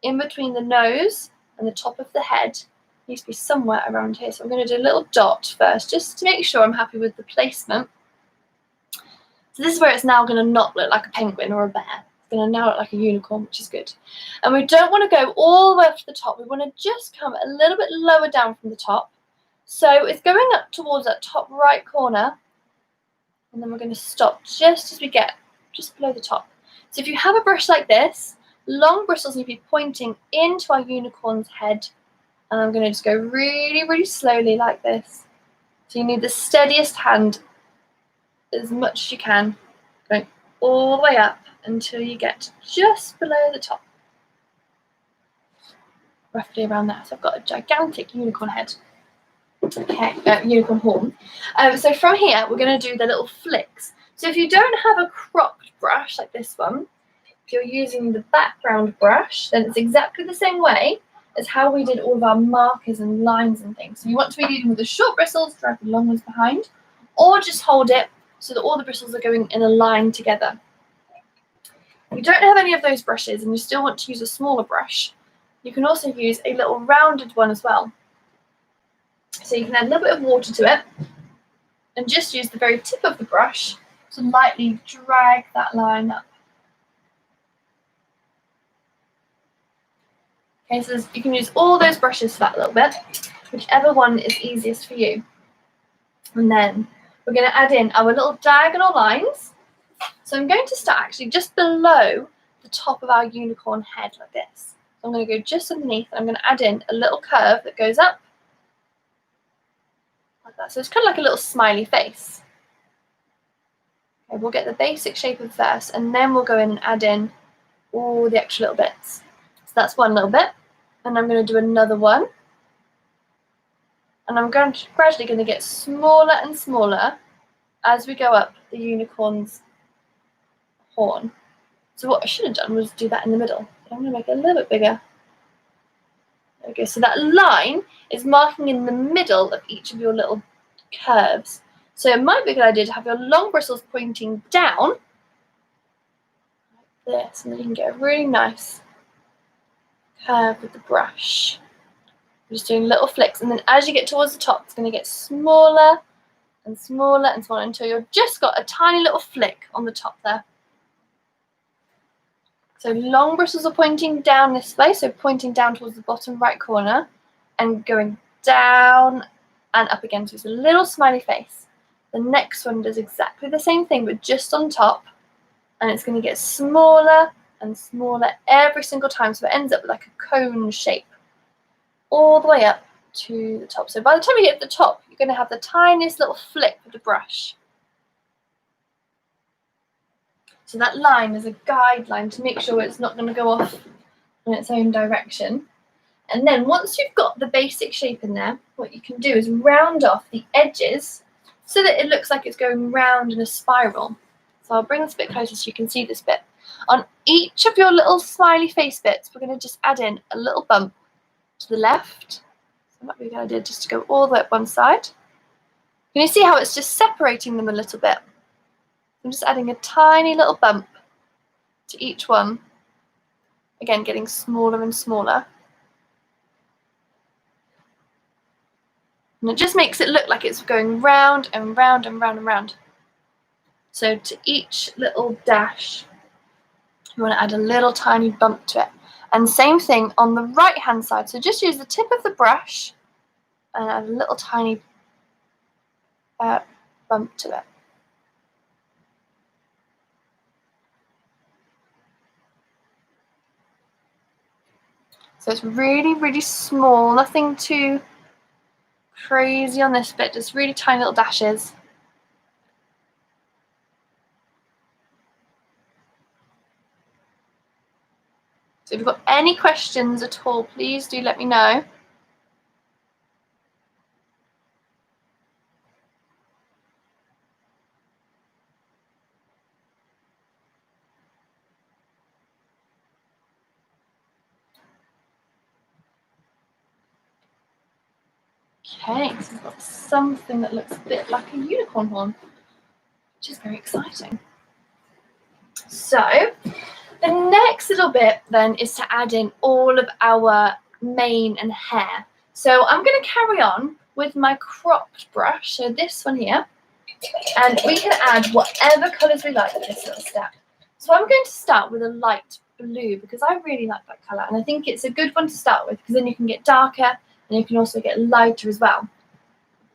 in between the nose and the top of the head, needs to be somewhere around here. So I'm going to do a little dot first, just to make sure I'm happy with the placement. So this is where it's now going to not look like a penguin or a bear. It's going to now look like a unicorn, which is good. And we don't want to go all the way up to the top. We want to just come a little bit lower down from the top. So it's going up towards that top right corner. And then we're going to stop just as we get just below the top. So if you have a brush like this, long bristles need to be pointing into our unicorn's head. And I'm going to just go really, really slowly like this. So you need the steadiest hand as much as you can, going all the way up until you get just below the top. Roughly around there. So I've got a gigantic unicorn head. Okay, unicorn horn. So from here, we're going to do the little flicks. So if you don't have a cropped brush like this one, if you're using the background brush, then it's exactly the same way as how we did all of our markers and lines and things. So you want to be leading with the short bristles, drag the long ones behind, or just hold it so that all the bristles are going in a line together. If you don't have any of those brushes and you still want to use a smaller brush, you can also use a little rounded one as well. So you can add a little bit of water to it and just use the very tip of the brush to lightly drag that line up. Okay, so you can use all those brushes for that little bit, whichever one is easiest for you. And then we're going to add in our little diagonal lines. So I'm going to start actually just below the top of our unicorn head like this. So I'm going to go just underneath and I'm going to add in a little curve that goes up like that. So it's kind of like a little smiley face. Okay, we'll get the basic shape of first and then we'll go in and add in all the extra little bits. So that's one little bit. And I'm going to do another one. And I'm gradually going to get smaller and smaller as we go up the unicorn's horn. So what I should have done was do that in the middle. But I'm going to make it a little bit bigger. There we go. So that line is marking in the middle of each of your little curves. So it might be a good idea to have your long bristles pointing down like this, and then you can get a really nice curve with the brush. I'm just doing little flicks, and then as you get towards the top, it's going to get smaller and smaller and smaller until you've just got a tiny little flick on the top there. So long bristles are pointing down this way, so pointing down towards the bottom right corner and going down and up again. So it's a little smiley face. The next one does exactly the same thing, but just on top, and it's going to get smaller and smaller every single time, so it ends up with like a cone shape all the way up to the top. So by the time you get to the top, you're going to have the tiniest little flick of the brush. So that line is a guideline to make sure it's not going to go off in its own direction. And then once you've got the basic shape in there, what you can do is round off the edges so that it looks like it's going round in a spiral. So I'll bring this a bit closer so you can see this bit. On each of your little smiley face bits, we're going to just add in a little bump to the left. So that might be a good idea just to go all the way up one side. Can you see how it's just separating them a little bit? I'm just adding a tiny little bump to each one. Again, getting smaller and smaller. And it just makes it look like it's going round and round and round and round. So to each little dash, you want to add a little tiny bump to it. And same thing on the right hand side. So just use the tip of the brush and add a little tiny bump to it. So it's really, really small, nothing too crazy on this bit, just really tiny little dashes. So if you've got any questions at all, please do let me know. Okay, so we've got something that looks a bit like a unicorn horn, which is very exciting. So the next little bit then is to add in all of our mane and hair. So I'm going to carry on with my cropped brush, so this one here, and we can add whatever colours we like with this little step. So I'm going to start with a light blue because I really like that colour, and I think it's a good one to start with because then you can get darker and you can also get lighter as well.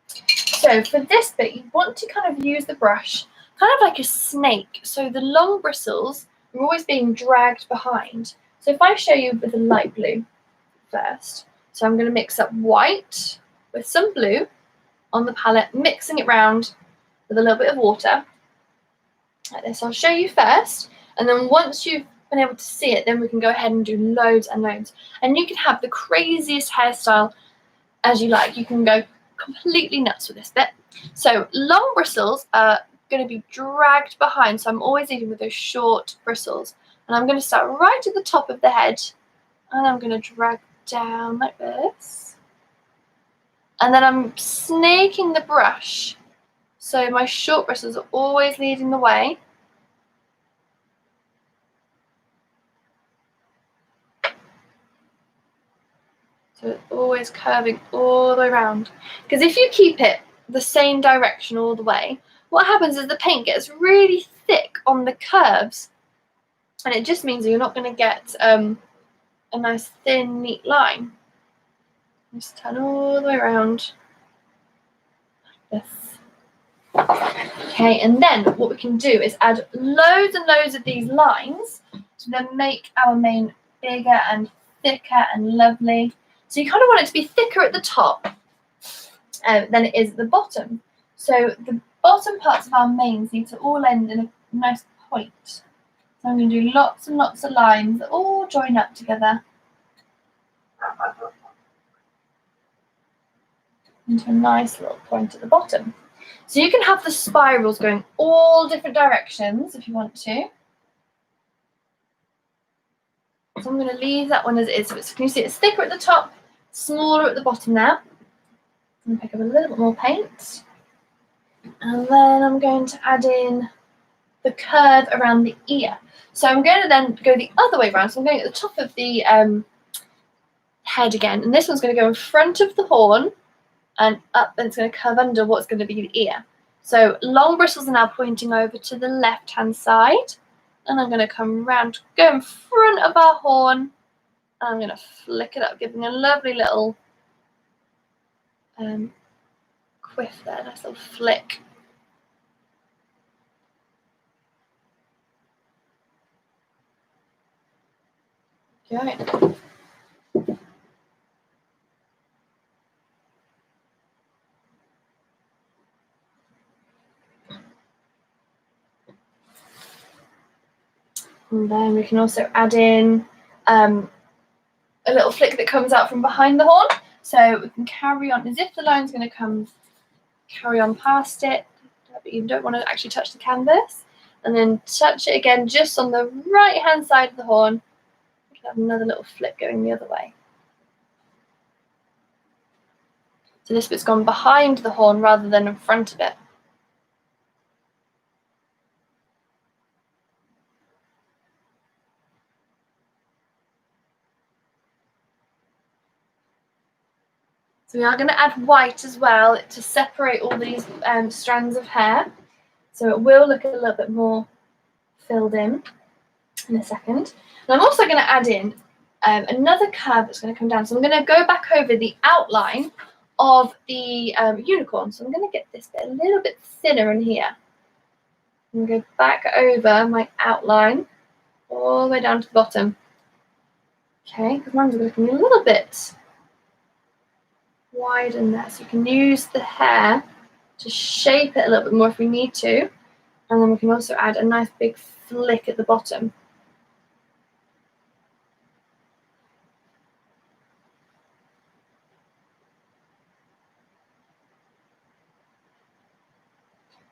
So for this bit, you want to kind of use the brush kind of like a snake. So the long bristles are always being dragged behind. So if I show you with a light blue first, so I'm going to mix up white with some blue on the palette, mixing it round with a little bit of water, like this. I'll show you first, and then once you've been able to see it, then we can go ahead and do loads and loads. And you can have the craziest hairstyle as you like. You can go completely nuts with this bit. So long bristles are going to be dragged behind, so I'm always leading with those short bristles. And I'm going to start right at the top of the head, and I'm going to drag down like this. And then I'm snaking the brush, so my short bristles are always leading the way. So it's always curving all the way around. Because if you keep it the same direction all the way, what happens is the paint gets really thick on the curves, and it just means that you're not going to get a nice thin, neat line. Just turn all the way around like this. Okay, and then what we can do is add loads and loads of these lines to then make our mane bigger and thicker and lovely. So you kind of want it to be thicker at the top than it is at the bottom. So the bottom parts of our manes need to all end in a nice point. So I'm going to do lots and lots of lines that all join up together into a nice little point at the bottom. So you can have the spirals going all different directions if you want to. So I'm going to leave that one as it is. So can you see it's thicker at the top, smaller at the bottom now. I'm going to pick up a little bit more paint. And then I'm going to add in the curve around the ear. So I'm going to then go the other way around. So I'm going at the top of the head again. And this one's going to go in front of the horn and up, and it's going to curve under what's going to be the ear. So long bristles are now pointing over to the left-hand side. And I'm going to come round, go in front of our horn. And I'm going to flick it up, giving a lovely little quiff there, nice little flick. Okay. And then we can also add in a little flick that comes out from behind the horn. So we can carry on as if the line's going to carry on past it, but you don't want to actually touch the canvas. And then touch it again just on the right-hand side of the horn. We can have another little flick going the other way. So this bit's gone behind the horn rather than in front of it. So we are going to add white as well to separate all these strands of hair. So it will look a little bit more filled in a second. And I'm also going to add in another curve that's going to come down. So I'm going to go back over the outline of the unicorn. So I'm going to get this bit a little bit thinner in here. I'm going to go back over my outline all the way down to the bottom. Okay, because mine's looking a little bit widen there, so you can use the hair to shape it a little bit more if we need to, and then we can also add a nice big flick at the bottom.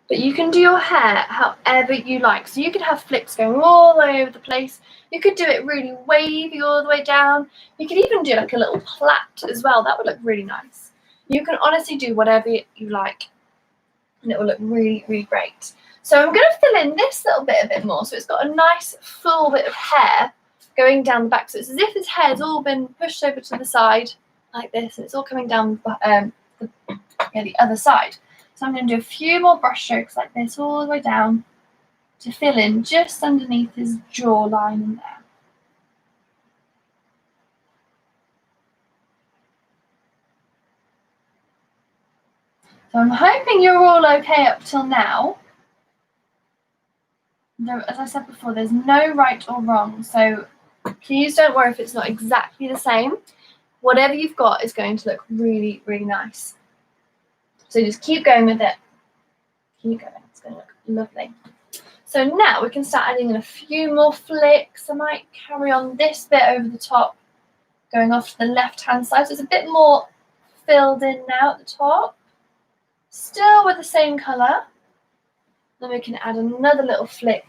But you can do your hair however you like. So you could have flicks going all over the place. You could do it really wavy all the way down. You could even do like a little plait as well. That would look really nice. You can honestly do whatever you like, and it will look really, really great. So I'm going to fill in this little bit a bit more. So it's got a nice full bit of hair going down the back. So it's as if his hair's all been pushed over to the side like this, and it's all coming down the other side. So I'm going to do a few more brush strokes like this all the way down to fill in just underneath his jawline in there. So I'm hoping you're all okay up till now. As I said before, there's no right or wrong. So Please don't worry if it's not exactly the same. Whatever you've got is going to look really, really nice. So just keep going with it. Keep going. It's going to look lovely. So now we can start adding in a few more flicks. I might carry on this bit over the top, going off to the left-hand side. So it's a bit more filled in now at the top. Still with the same colour. Then we can add another little flick.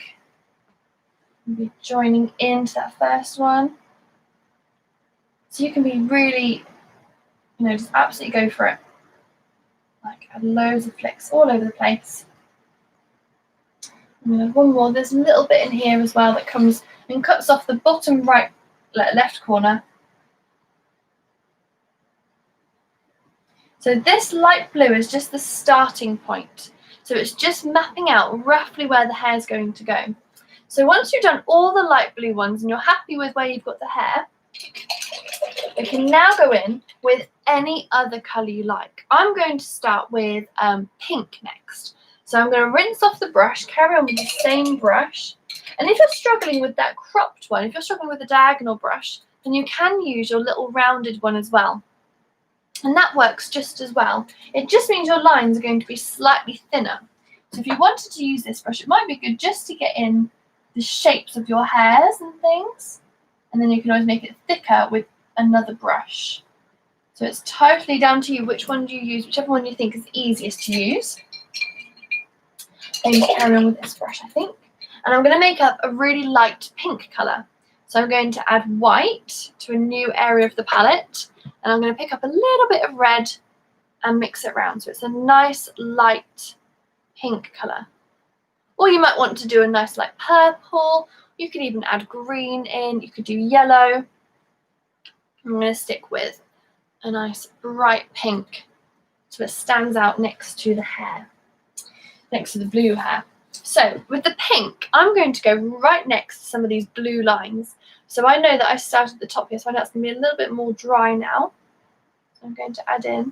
And be joining into that first one. So you can be really, just absolutely go for it. Like add loads of flicks all over the place. And one more. There's a little bit in here as well that comes and cuts off the bottom right, left corner. So this light blue is just the starting point. So it's just mapping out roughly where the hair is going to go. So once you've done all the light blue ones and you're happy with where you've got the hair, we can now go in with any other colour you like. I'm going to start with pink next. So I'm going to rinse off the brush, carry on with the same brush. And if you're struggling with that cropped one, if you're struggling with a diagonal brush, then you can use your little rounded one as well. And that works just as well. It just means your lines are going to be slightly thinner. So if you wanted to use this brush, it might be good just to get in the shapes of your hairs and things. And then you can always make it thicker with another brush. So it's totally down to you which one do you use, whichever one you think is easiest to use. Then carry on with this brush, I think. And I'm going to make up a really light pink colour. So I'm going to add white to a new area of the palette. And I'm going to pick up a little bit of red and mix it around. So it's a nice light pink colour. Or you might want to do a nice light purple. You could even add green in. You could do yellow. I'm going to stick with a nice bright pink so it stands out next to the hair, next to the blue hair. So with the pink, I'm going to go right next to some of these blue lines. So I know that I started at the top here, so I know it's going to be a little bit more dry now. So I'm going to add in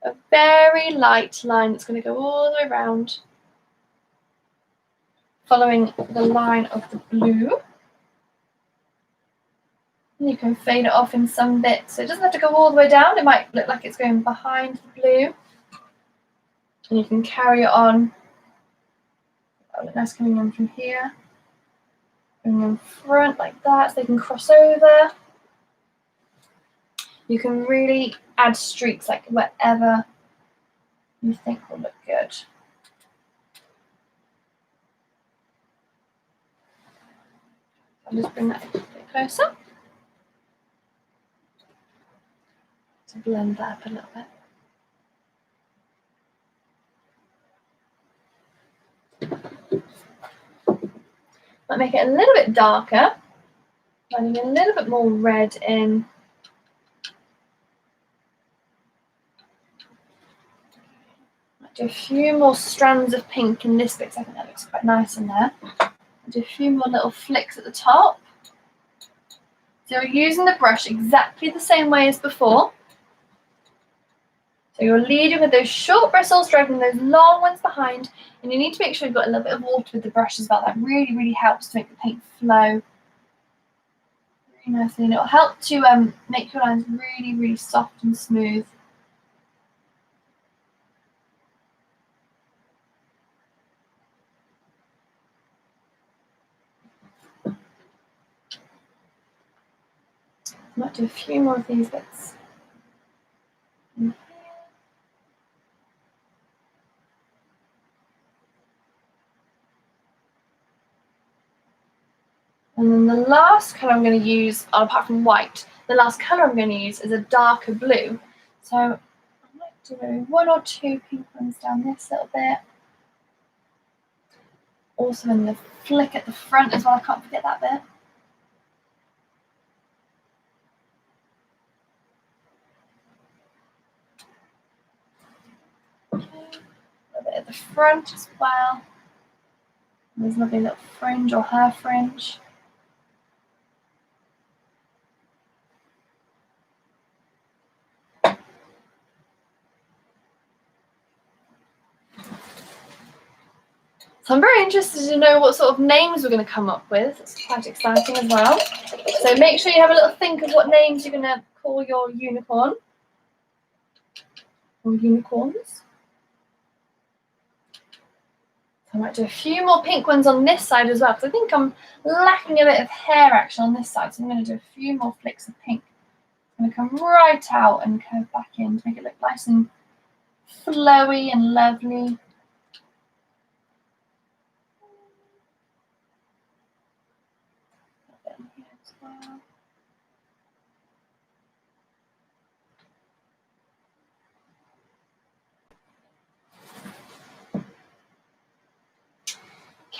a very light line that's going to go all the way around, following the line of the blue. And you can fade it off in some bits, so it doesn't have to go all the way down. It might look like it's going behind the blue. And you can carry it on. Oh, look nice coming in from here. Bring them front like that, so they can cross over. You can really add streaks like wherever you think will look good. I'll just bring that a bit closer to blend that up a little bit. Might make it a little bit darker, adding a little bit more red in. Might do a few more strands of pink in this bit, because I think that looks quite nice in there. Do a few more little flicks at the top. So you're using the brush exactly the same way as before. So you're leading with those short bristles, dragging those long ones behind, and you need to make sure you've got a little bit of water with the brush as well. That really, really helps to make the paint flow really nicely, and it'll help to make your lines really, really soft and smooth. I might do a few more of these bits. And then the last colour I'm going to use, apart from white, the last colour I'm going to use is a darker blue. So I might do one or two pink ones down this little bit. Also in the flick at the front as well, I can't forget that bit. Okay. A little bit at the front as well. There's a lovely little fringe or hair fringe. So I'm very interested to know what sort of names we're going to come up with. It's quite exciting as well. So make sure you have a little think of what names you're going to call your unicorn or unicorns. I might do a few more pink ones on this side as well, because I think I'm lacking a bit of hair action on this side. So I'm going to do a few more flicks of pink. I'm going to come right out and curve back in to make it look nice and flowy and lovely.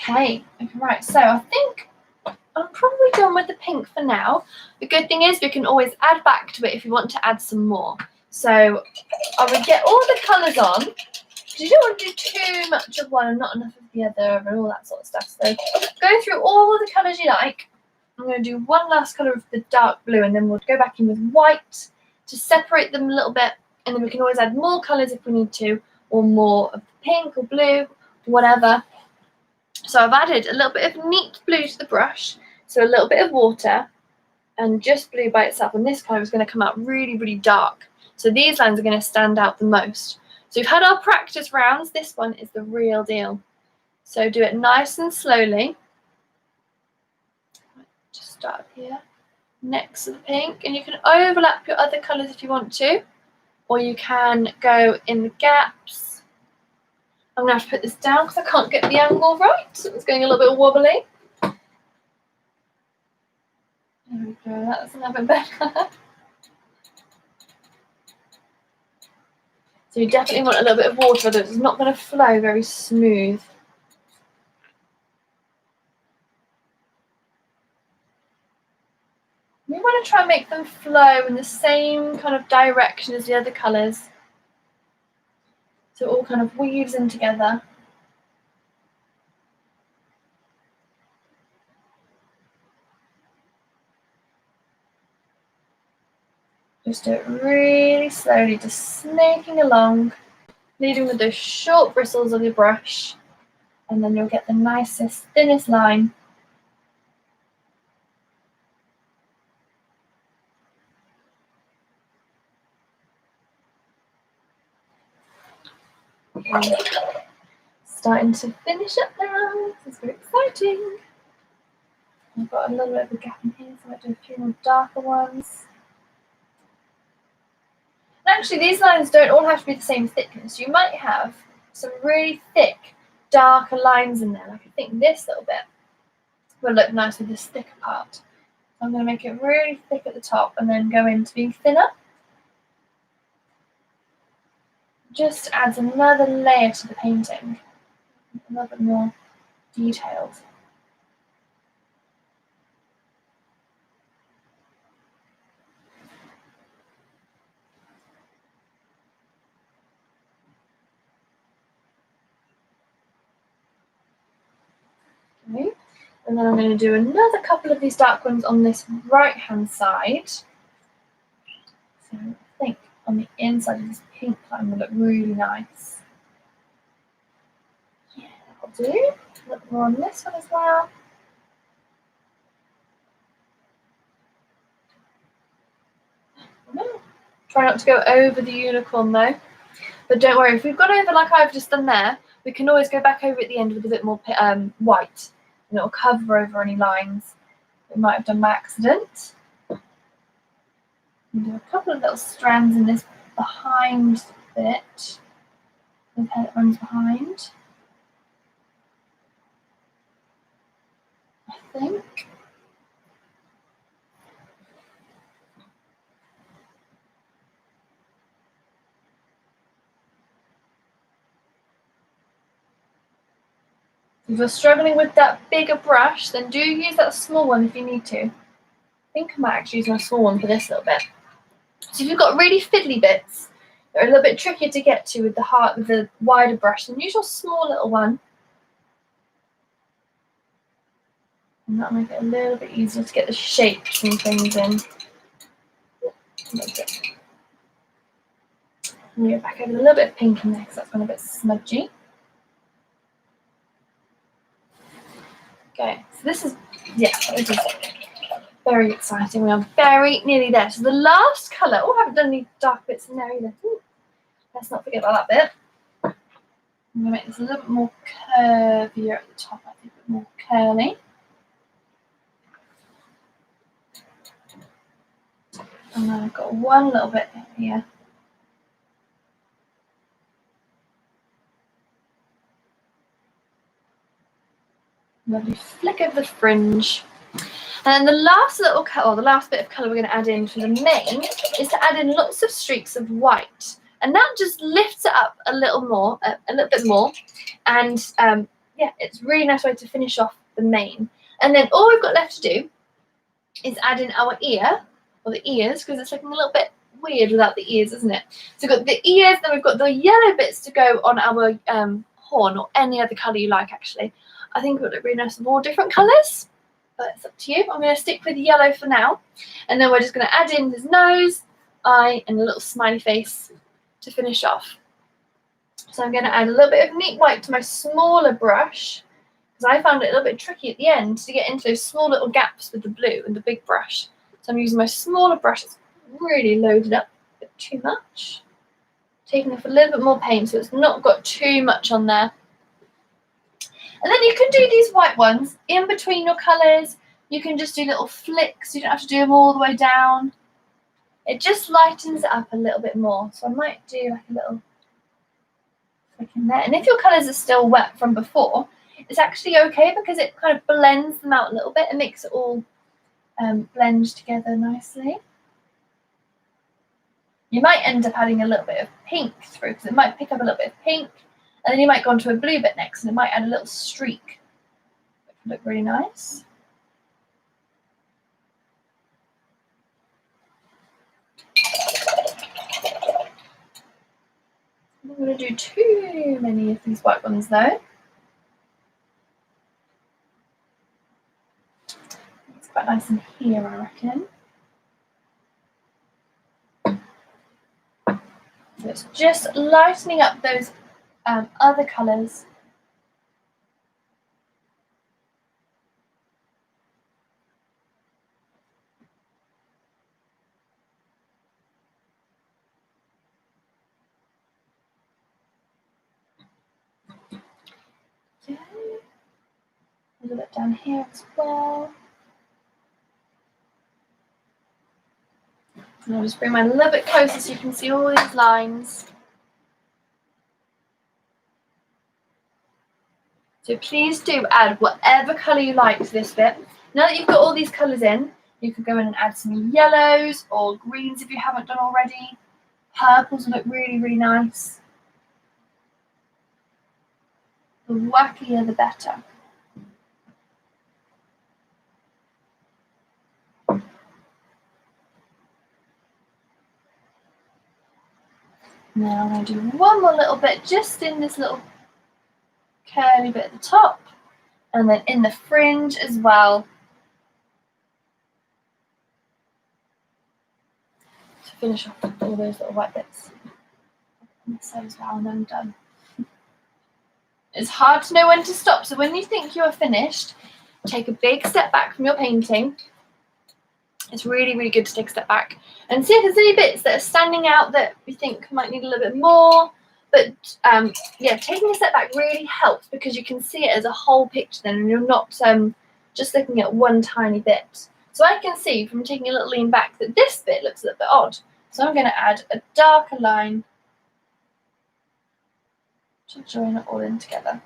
Okay, right, so I think I'm probably done with the pink for now. The good thing is we can always add back to it if you want to add some more. So I would get all the colours on, because you don't want to do too much of one and not enough of the other and all that sort of stuff. So go through all the colours you like. I'm going to do one last colour of the dark blue, and then we'll go back in with white to separate them a little bit, and then we can always add more colours if we need to, or more of the pink or blue, whatever. So I've added a little bit of neat blue to the brush, so a little bit of water and just blue by itself, and this colour is going to come out really, really dark. So these lines are going to stand out the most. So we've had our practice rounds. This one is the real deal. So do it nice and slowly. Just start up here next to the pink, and you can overlap your other colours if you want to, or you can go in the gaps. I'm going to have to put this down because I can't get the angle right. It's going a little bit wobbly. There we go, that's a little bit better. So you definitely want a little bit of water, otherwise it's not going to flow very smooth. We want to try and make them flow in the same kind of direction as the other colours. So it all kind of weaves in together. Just do it really slowly, just snaking along, leading with those short bristles of your brush, and then you'll get the nicest, thinnest line. Okay. Starting to finish up now. This is very exciting. I've got a little bit of a gap in here, so I might do a few more darker ones. And actually, these lines don't all have to be the same thickness. You might have some really thick, darker lines in there. Like I think this little bit will look nice with this thicker part. So I'm going to make it really thick at the top and then go into being thinner. Just adds another layer to the painting, a little bit more detailed. Okay. And then I'm going to do another couple of these dark ones on this right hand side. So I think on the inside of this pink line will look really nice. Yeah, that'll do. A little more on this one as well. Try not to go over the unicorn though. But don't worry, if we've gone over like I've just done there, we can always go back over at the end with a bit more white, and it'll cover over any lines we might have done by accident. And do a couple of little strands in this behind bit, the hair that runs behind. I think. If you're struggling with that bigger brush, then do use that small one if you need to. I think I might actually use my small one for this little bit. So if you've got really fiddly bits, they're a little bit trickier to get to with the wider brush, then use your small little one. And that'll make it a little bit easier to get the shapes and things in. And go back over a little bit of pink in there because that's gone a bit smudgy. Okay, so this is, yeah, this is very exciting. We are very nearly there. So the last colour, oh, I haven't done any dark bits in there either. Ooh, let's not forget about that bit. I'm going to make this a little bit more curvier at the top, I think, a bit more curly. And then I've got one little bit here. Lovely flick of the fringe. And then the last little colour, or the last bit of colour we're going to add in for the mane is to add in lots of streaks of white. And that just lifts it up a little more, a little bit more. And yeah, it's a really nice way to finish off the mane. And then all we've got left to do is add in our ear, or the ears, because it's looking a little bit weird without the ears, isn't it? So we've got the ears, then we've got the yellow bits to go on our horn, or any other colour you like, actually. I think it would look really nice with all different colours, but it's up to you. I'm going to stick with yellow for now, and then we're just going to add in his nose, eye, and a little smiley face to finish off. So I'm going to add a little bit of neat white to my smaller brush, because I found it a little bit tricky at the end to get into those small little gaps with the blue and the big brush. So I'm using my smaller brush. It's really loaded up a bit too much. Taking off a little bit more paint so it's not got too much on there. And then you can do these white ones in between your colours. You can just do little flicks. You don't have to do them all the way down. It just lightens it up a little bit more. So I might do like a little flick in there. And if your colours are still wet from before, it's actually okay because it kind of blends them out a little bit and makes it all blend together nicely. You might end up adding a little bit of pink through because it might pick up a little bit of pink. And then you might go on to a blue bit next and it might add a little streak. It can look really nice. I'm not going to do too many of these white ones though. It's quite nice in here, I reckon. So it's just lightening up those other colours. Okay. A little bit down here as well. And I'll just bring mine a little bit closer so you can see all these lines. So please do add whatever colour you like to this bit. Now that you've got all these colours in, you could go in and add some yellows or greens if you haven't done already. Purples look really, really nice. The wackier the better. Now I'm going to do one more little bit just in this little curly bit at the top, and then in the fringe as well, to finish off all those little white bits. And so as well, and I'm done. It's hard to know when to stop, so when you think you are finished, take a big step back from your painting. It's really, really good to take a step back and see if there's any bits that are standing out that you think might need a little bit more. But yeah, taking a step back really helps because you can see it as a whole picture then, and you're not just looking at one tiny bit. So I can see from taking a little lean back that this bit looks a little bit odd. So I'm going to add a darker line to join it all in together.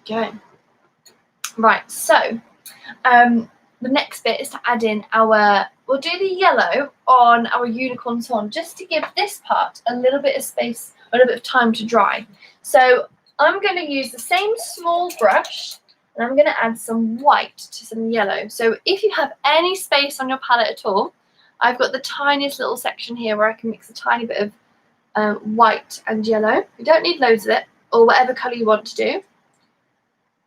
There we go. Right, so the next bit is to add in we'll do the yellow on our unicorn's horn just to give this part a little bit of space, a little bit of time to dry. So I'm going to use the same small brush and I'm going to add some white to some yellow. So if you have any space on your palette at all, I've got the tiniest little section here where I can mix a tiny bit of white and yellow. You don't need loads of it, or whatever colour you want to do.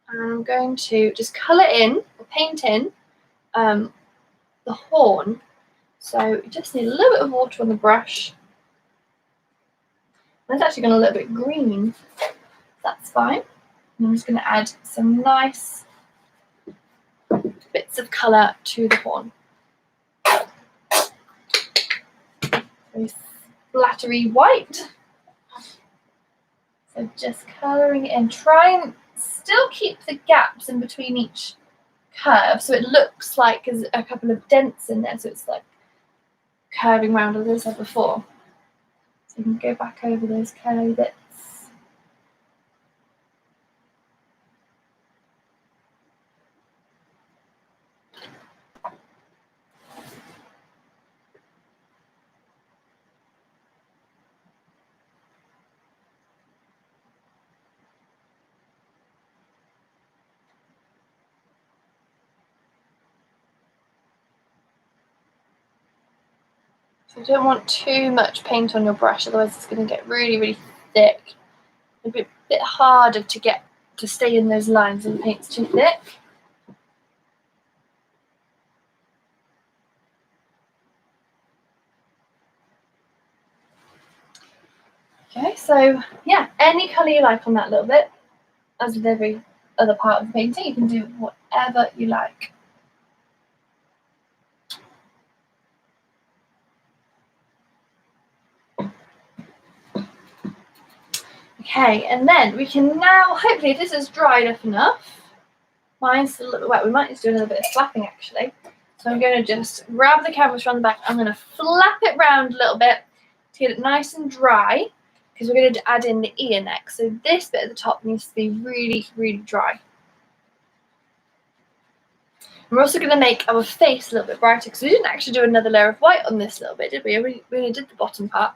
And I'm going to just colour in, or paint in, the horn. So you just need a little bit of water on the brush. And it's actually gone a little bit green. That's fine. And I'm just going to add some nice bits of colour to the horn. Very splattery white. So just colouring it in. Try and still keep the gaps in between each curve so it looks like there's a couple of dents in there, so it's like curving round as I said before. So you can go back over those curly bits. So you don't want too much paint on your brush, otherwise it's going to get really, really thick. A bit harder to get to stay in those lines when the paint's too thick. Okay, so yeah, any colour you like on that little bit. As with every other part of the painting, you can do whatever you like. Okay, and then we can now, hopefully this is dried up enough. Mine's still a little bit wet. We might need to do another bit of flapping actually. So I'm going to just grab the canvas from the back. I'm going to flap it round a little bit to get it nice and dry, because we're going to add in the ear next. So this bit at the top needs to be really, really dry. We're also going to make our face a little bit brighter, because we didn't actually do another layer of white on this little bit, did we? We only did the bottom part.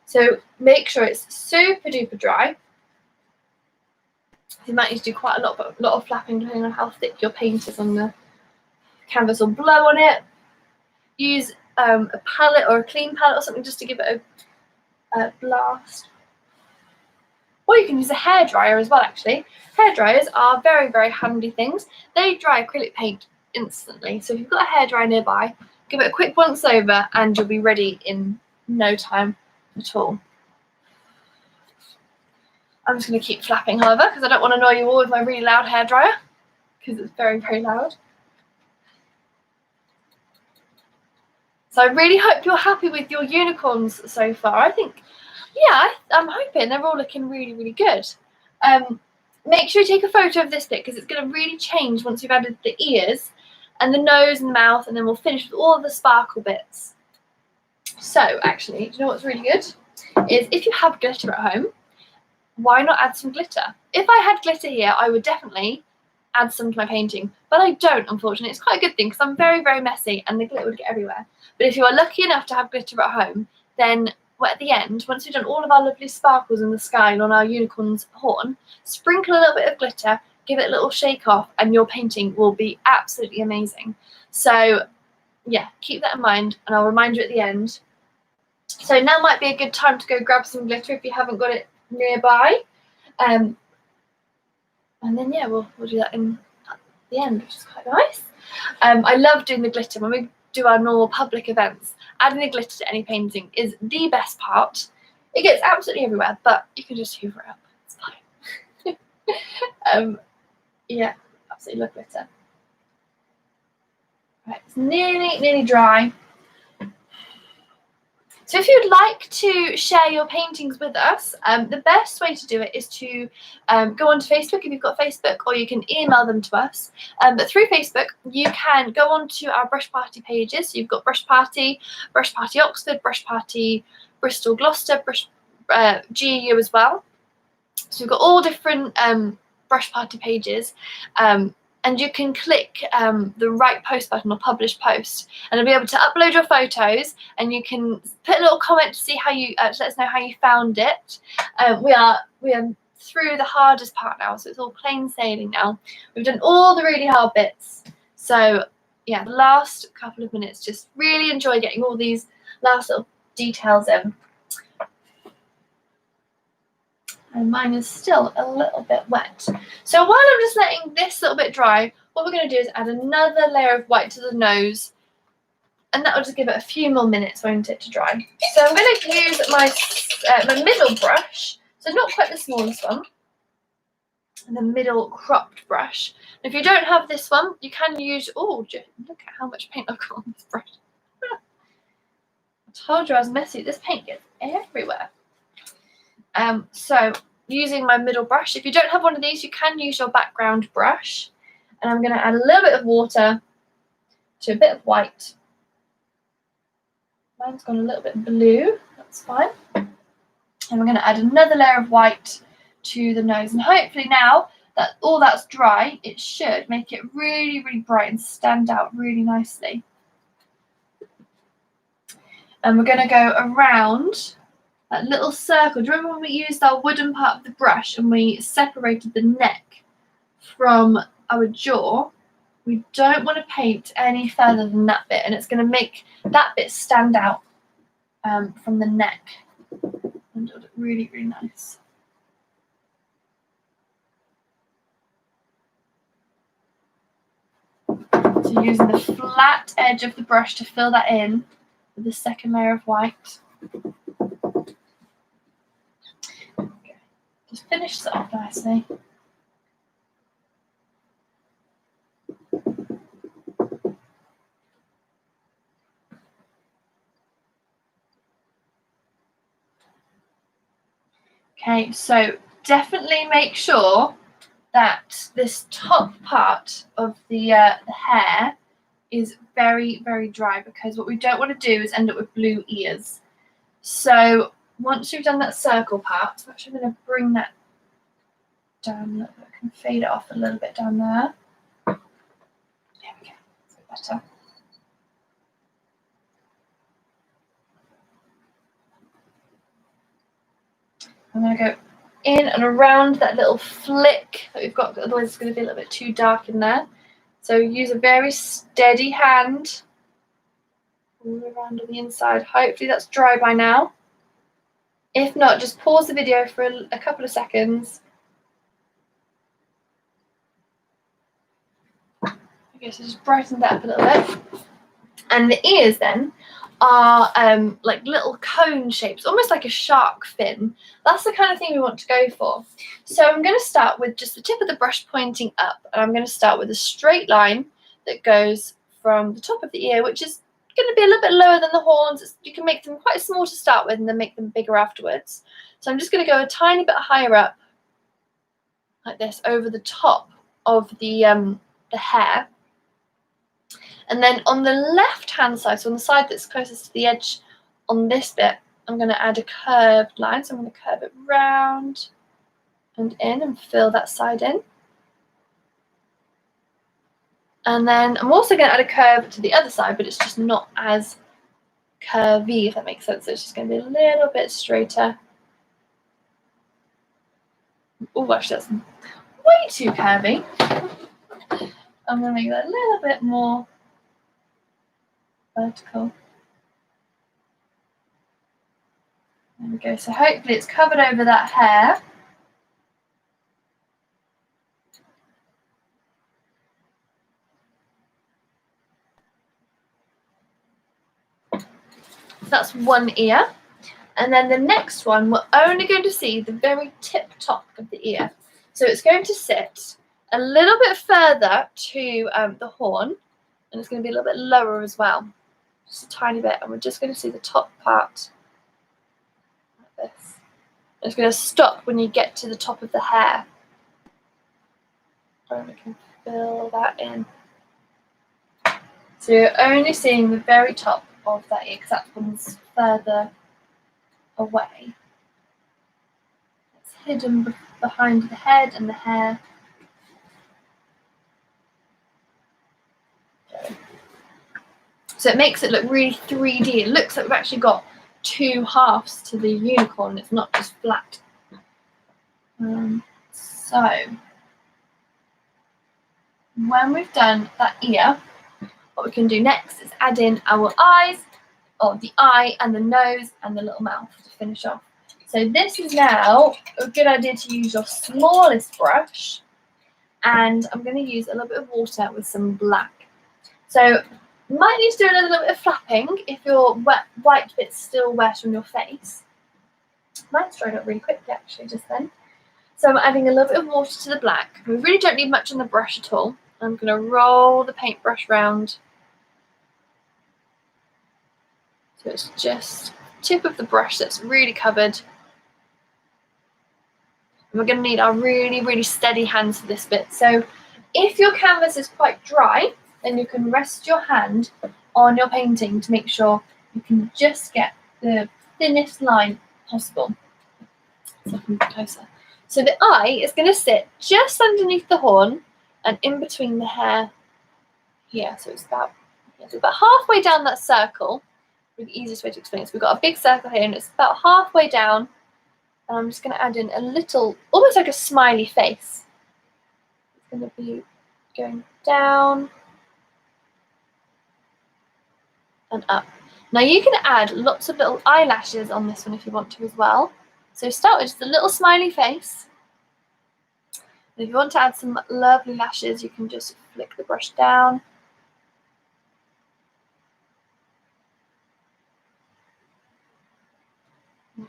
So make sure it's super duper dry. You might need to do quite a lot of flapping depending on how thick your paint is on the canvas, or blow on it. Use a palette or a clean palette or something just to give it a blast. Or you can use a hairdryer as well, actually. Hairdryers are very, very handy things. They dry acrylic paint instantly. So if you've got a hairdryer nearby, give it a quick once over and you'll be ready in no time at all. I'm just going to keep flapping, however, because I don't want to annoy you all with my really loud hairdryer, because it's very, very loud. So I really hope you're happy with your unicorns so far. I think, yeah, I'm hoping they're all looking really, really good. Make sure you take a photo of this bit, because it's going to really change once we've added the ears and the nose and the mouth, and then we'll finish with all the sparkle bits. So actually, do you know what's really good? Is if you have glitter at home, why not add some glitter? If I had glitter here, I would definitely add some to my painting, but I don't, unfortunately. It's quite a good thing, because I'm very, very messy and the glitter would get everywhere. But if you are lucky enough to have glitter at home, then at the end, once we've done all of our lovely sparkles in the sky and on our unicorn's horn, sprinkle a little bit of glitter, give it a little shake off, and your painting will be absolutely amazing. So yeah, keep that in mind, and I'll remind you at the end. So now might be a good time to go grab some glitter if you haven't got it nearby. And then yeah, we'll do that at the end, which is quite nice. I love doing the glitter when we do our normal public events. Adding the glitter to any painting is the best part. It gets absolutely everywhere, but you can just hoover it up. It's fine. Yeah, absolutely love glitter. Right, it's nearly dry. So if you'd like to share your paintings with us, the best way to do it is to go onto Facebook if you've got Facebook, or you can email them to us. But through Facebook, you can go onto our Brush Party pages. So you've got Brush Party Oxford, Brush Party Bristol Gloucester, Brush GU as well. So we've got all different Brush Party pages. And you can click the right post button or publish post, and you'll be able to upload your photos, and you can put a little comment to see how you to let us know how you found it. We are through the hardest part now, so it's all plain sailing now. We've done all the really hard bits. So yeah, the last couple of minutes, just really enjoy getting all these last little details in. And mine is still a little bit wet. So while I'm just letting this little bit dry, what we're going to do is add another layer of white to the nose And that will just give it a few more minutes, won't it, to dry. So I'm going to use my middle brush, so not quite the smallest one, the middle cropped brush. And if you don't have this one, you can use, oh, look at how much paint I've got on this brush. I told you I was messy. This paint gets everywhere. So using my middle brush, if you don't have one of these, you can use your background brush. And I'm going to add a little bit of water to a bit of white. Mine's gone a little bit blue, that's fine. And we're going to add another layer of white to the nose. And hopefully now that all that's dry, it should make it really, really bright and stand out really nicely. And we're going to go around that little circle. Do you remember when we used our wooden part of the brush and we separated the neck from our jaw? We don't want to paint any further than that bit, and it's going to make that bit stand out from the neck, and it'll look really, really nice. So using the flat edge of the brush to fill that in with the second layer of white. Okay. Just finish it off nicely. Okay, so definitely make sure that this top part of the hair is very, very dry, because what we don't want to do is end up with blue ears. So once you've done that circle part, I'm actually going to bring that down a little bit. I can fade it off a little bit down there. There we go, that's better. I'm going to go in and around that little flick that we've got, otherwise it's going to be a little bit too dark in there. So use a very steady hand all around on the inside. Hopefully that's dry by now. If not, just pause the video for a couple of seconds. Okay, so just brighten that up a little bit. And the ears then are like little cone shapes, almost like a shark fin. That's the kind of thing we want to go for. So I'm going to start with just the tip of the brush pointing up, and I'm going to start with a straight line that goes from the top of the ear, which is going to be a little bit lower than the horns. You can make them quite small to start with and then make them bigger afterwards. So I'm just going to go a tiny bit higher up, like this, over the top of the hair. And then on the left-hand side, so on the side that's closest to the edge on this bit, I'm going to add a curved line. So I'm going to curve it round and in and fill that side in. And then I'm also going to add a curve to the other side, but it's just not as curvy, if that makes sense. So it's just going to be a little bit straighter. Oh, actually, that's way too curvy. I'm going to make that a little bit more vertical. There we go. So hopefully it's covered over that hair. So that's one ear. And then the next one, we're only going to see the very tip top of the ear. So it's going to sit a little bit further to the horn, and it's going to be a little bit lower as well. Just a tiny bit, and we're just going to see the top part like this. It's going to stop when you get to the top of the hair. And we can fill that in. So you're only seeing the very top of that ear, because that one's further away. It's hidden behind the head and the hair. So it makes it look really 3D. It looks like we've actually got two halves to the unicorn. It's not just flat. So when we've done that ear, what we can do next is add in our eyes, or the eye and the nose and the little mouth to finish off. So this is now a good idea to use your smallest brush, and I'm going to use a little bit of water with some black. So You might need to do a little bit of flapping if your white bit's still wet on your face. Mine's dried up really quickly actually just then. So I'm adding a little bit of water to the black. We really don't need much on the brush at all. I'm going to roll the paintbrush round. So it's just tip of the brush that's really covered. And we're going to need our really, really steady hands for this bit. So if your canvas is quite dry, then you can rest your hand on your painting to make sure you can just get the thinnest line possible. So I can get closer. So the eye is going to sit just underneath the horn and in between the hair here. So it's about halfway down that circle. The easiest way to explain it. So we've got a big circle here and it's about halfway down. And I'm just going to add in a little, almost like a smiley face. It's going to be going down and up. Now you can add lots of little eyelashes on this one if you want to as well. So start with just a little smiley face. And if you want to add some lovely lashes, you can just flick the brush down.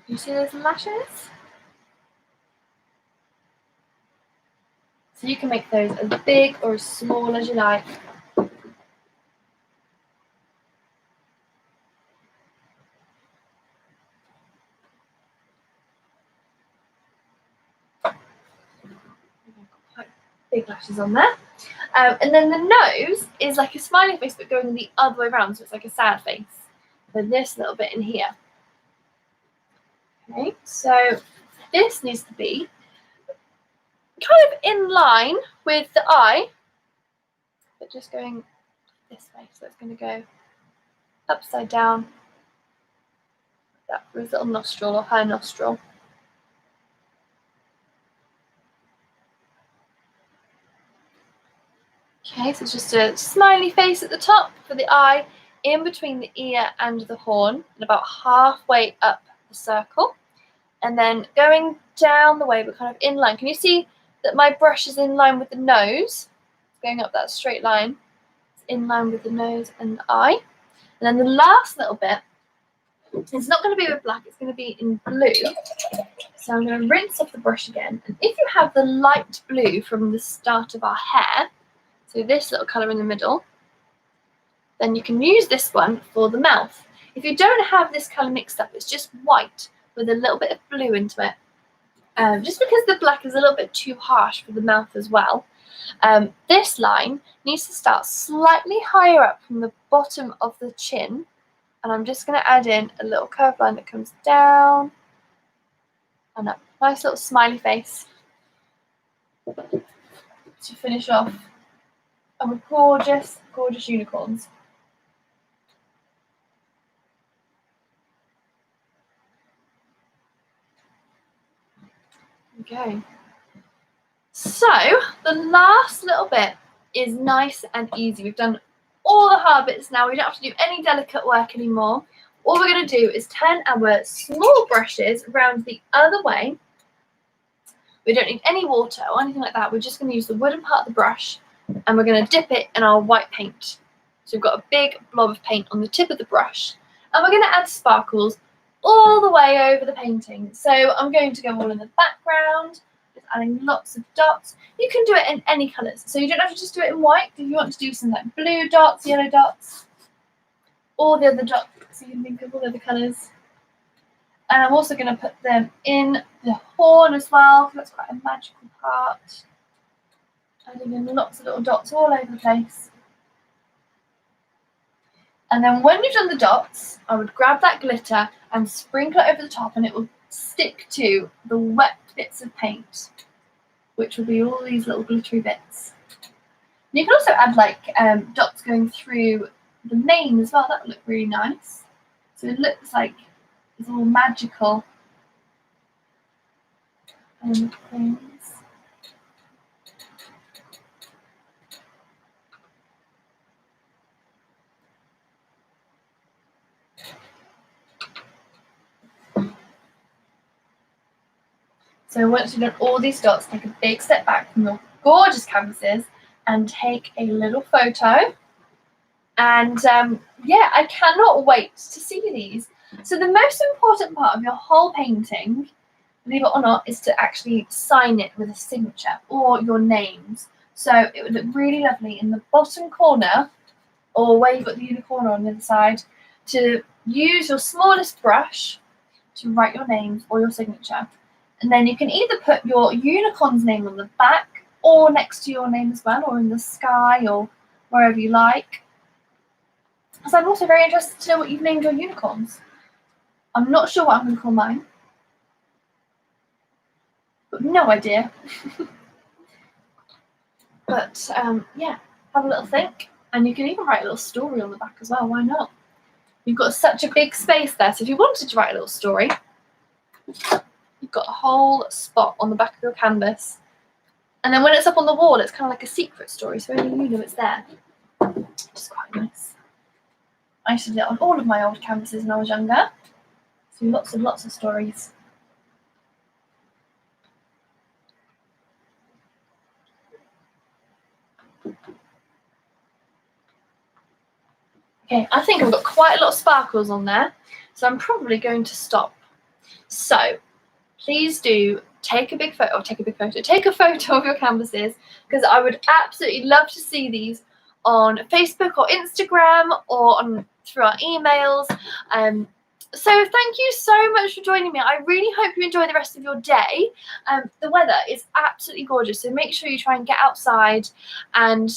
You see those lashes? So you can make those as big or as small as you like. Quite big lashes on there. And then the nose is like a smiley face but going the other way around, so it's like a sad face. So this little bit in here. Okay, so this needs to be kind of in line with the eye, but just going this way. So it's going to go upside down, like that for his little nostril or her nostril. Okay, so it's just a smiley face at the top for the eye, in between the ear and the horn, and about halfway up the circle. And then going down the way, but kind of in line. Can you see that my brush is in line with the nose? It's going up that straight line. It's in line with the nose and the eye. And then the last little bit, it's not going to be with black, it's going to be in blue. So I'm going to rinse off the brush again. And if you have the light blue from the start of our hair, so this little colour in the middle, then you can use this one for the mouth. If you don't have this colour mixed up, it's just white with a little bit of blue into it. Just because the black is a little bit too harsh for the mouth as well. This line needs to start slightly higher up from the bottom of the chin. And I'm just going to add in a little curved line that comes down and up. Nice little smiley face to finish off our gorgeous, gorgeous unicorns. Okay. So the last little bit is nice and easy. We've done all the hard bits now. We don't have to do any delicate work anymore. All we're going to do is turn our small brushes around the other way. We don't need any water or anything like that. We're just going to use the wooden part of the brush and we're going to dip it in our white paint. So we've got a big blob of paint on the tip of the brush and we're going to add sparkles all the way over the painting. So I'm going to go all in the background, just adding lots of dots. You can do it in any colours, so you don't have to just do it in white. If you want to do some like blue dots, yellow dots, all the other dots, so you can think of all the other colours. And I'm also going to put them in the horn as well, so that's quite a magical part. Adding in lots of little dots all over the place. And then when you've done the dots, I would grab that glitter and sprinkle it over the top and it will stick to the wet bits of paint, which will be all these little glittery bits. And you can also add like dots going through the mane as well. That would look really nice. So it looks like it's all magical and things. So once you've done all these dots, take a big step back from your gorgeous canvases and take a little photo And yeah, I cannot wait to see these. So the most important part of your whole painting, believe it or not, is to actually sign it with a signature or your names. So it would look really lovely in the bottom corner, or where you've got the unicorn on the other side, to use your smallest brush to write your names or your signature. And then you can either put your unicorn's name on the back or next to your name as well, or in the sky or wherever you like. Because I'm also very interested to know what you've named your unicorns. I'm not sure what I'm going to call mine. But no idea. But yeah, have a little think. And you can even write a little story on the back as well. Why not? You've got such a big space there. So if you wanted to write a little story, you've got a whole spot on the back of your canvas. And then when it's up on the wall, it's kind of like a secret story. So only you know it's there. Which is quite nice. I used to do that on all of my old canvases when I was younger. So lots of stories. Okay, I think I've got quite a lot of sparkles on there, so I'm probably going to stop. So please do take a photo of your canvases, because I would absolutely love to see these on Facebook or Instagram or through our emails. So thank you so much for joining me. I really hope you enjoy the rest of your day. The weather is absolutely gorgeous, so make sure you try and get outside and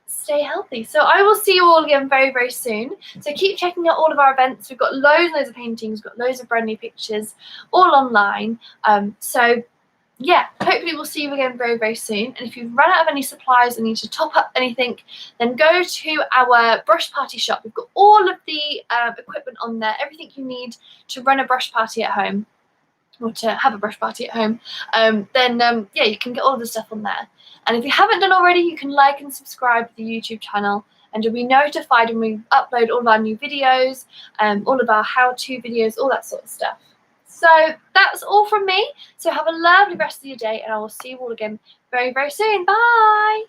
stay healthy. So I will see you all again very, very soon. So keep checking out all of our events. We've got loads of paintings, we've got loads of brand new pictures, all online. So yeah, hopefully we'll see you again very, very soon. And if you've run out of any supplies and need to top up anything, then go to our brush party shop. We've got all of the equipment on there, everything you need to run a brush party at home, or to have a brush party at home. Yeah, you can get all of the stuff on there. And if you haven't done already, you can like and subscribe to the YouTube channel, and you'll be notified when we upload all of our new videos, all of our how-to videos, all that sort of stuff. So that's all from me. So have a lovely rest of your day, and I will see you all again very, very soon. Bye!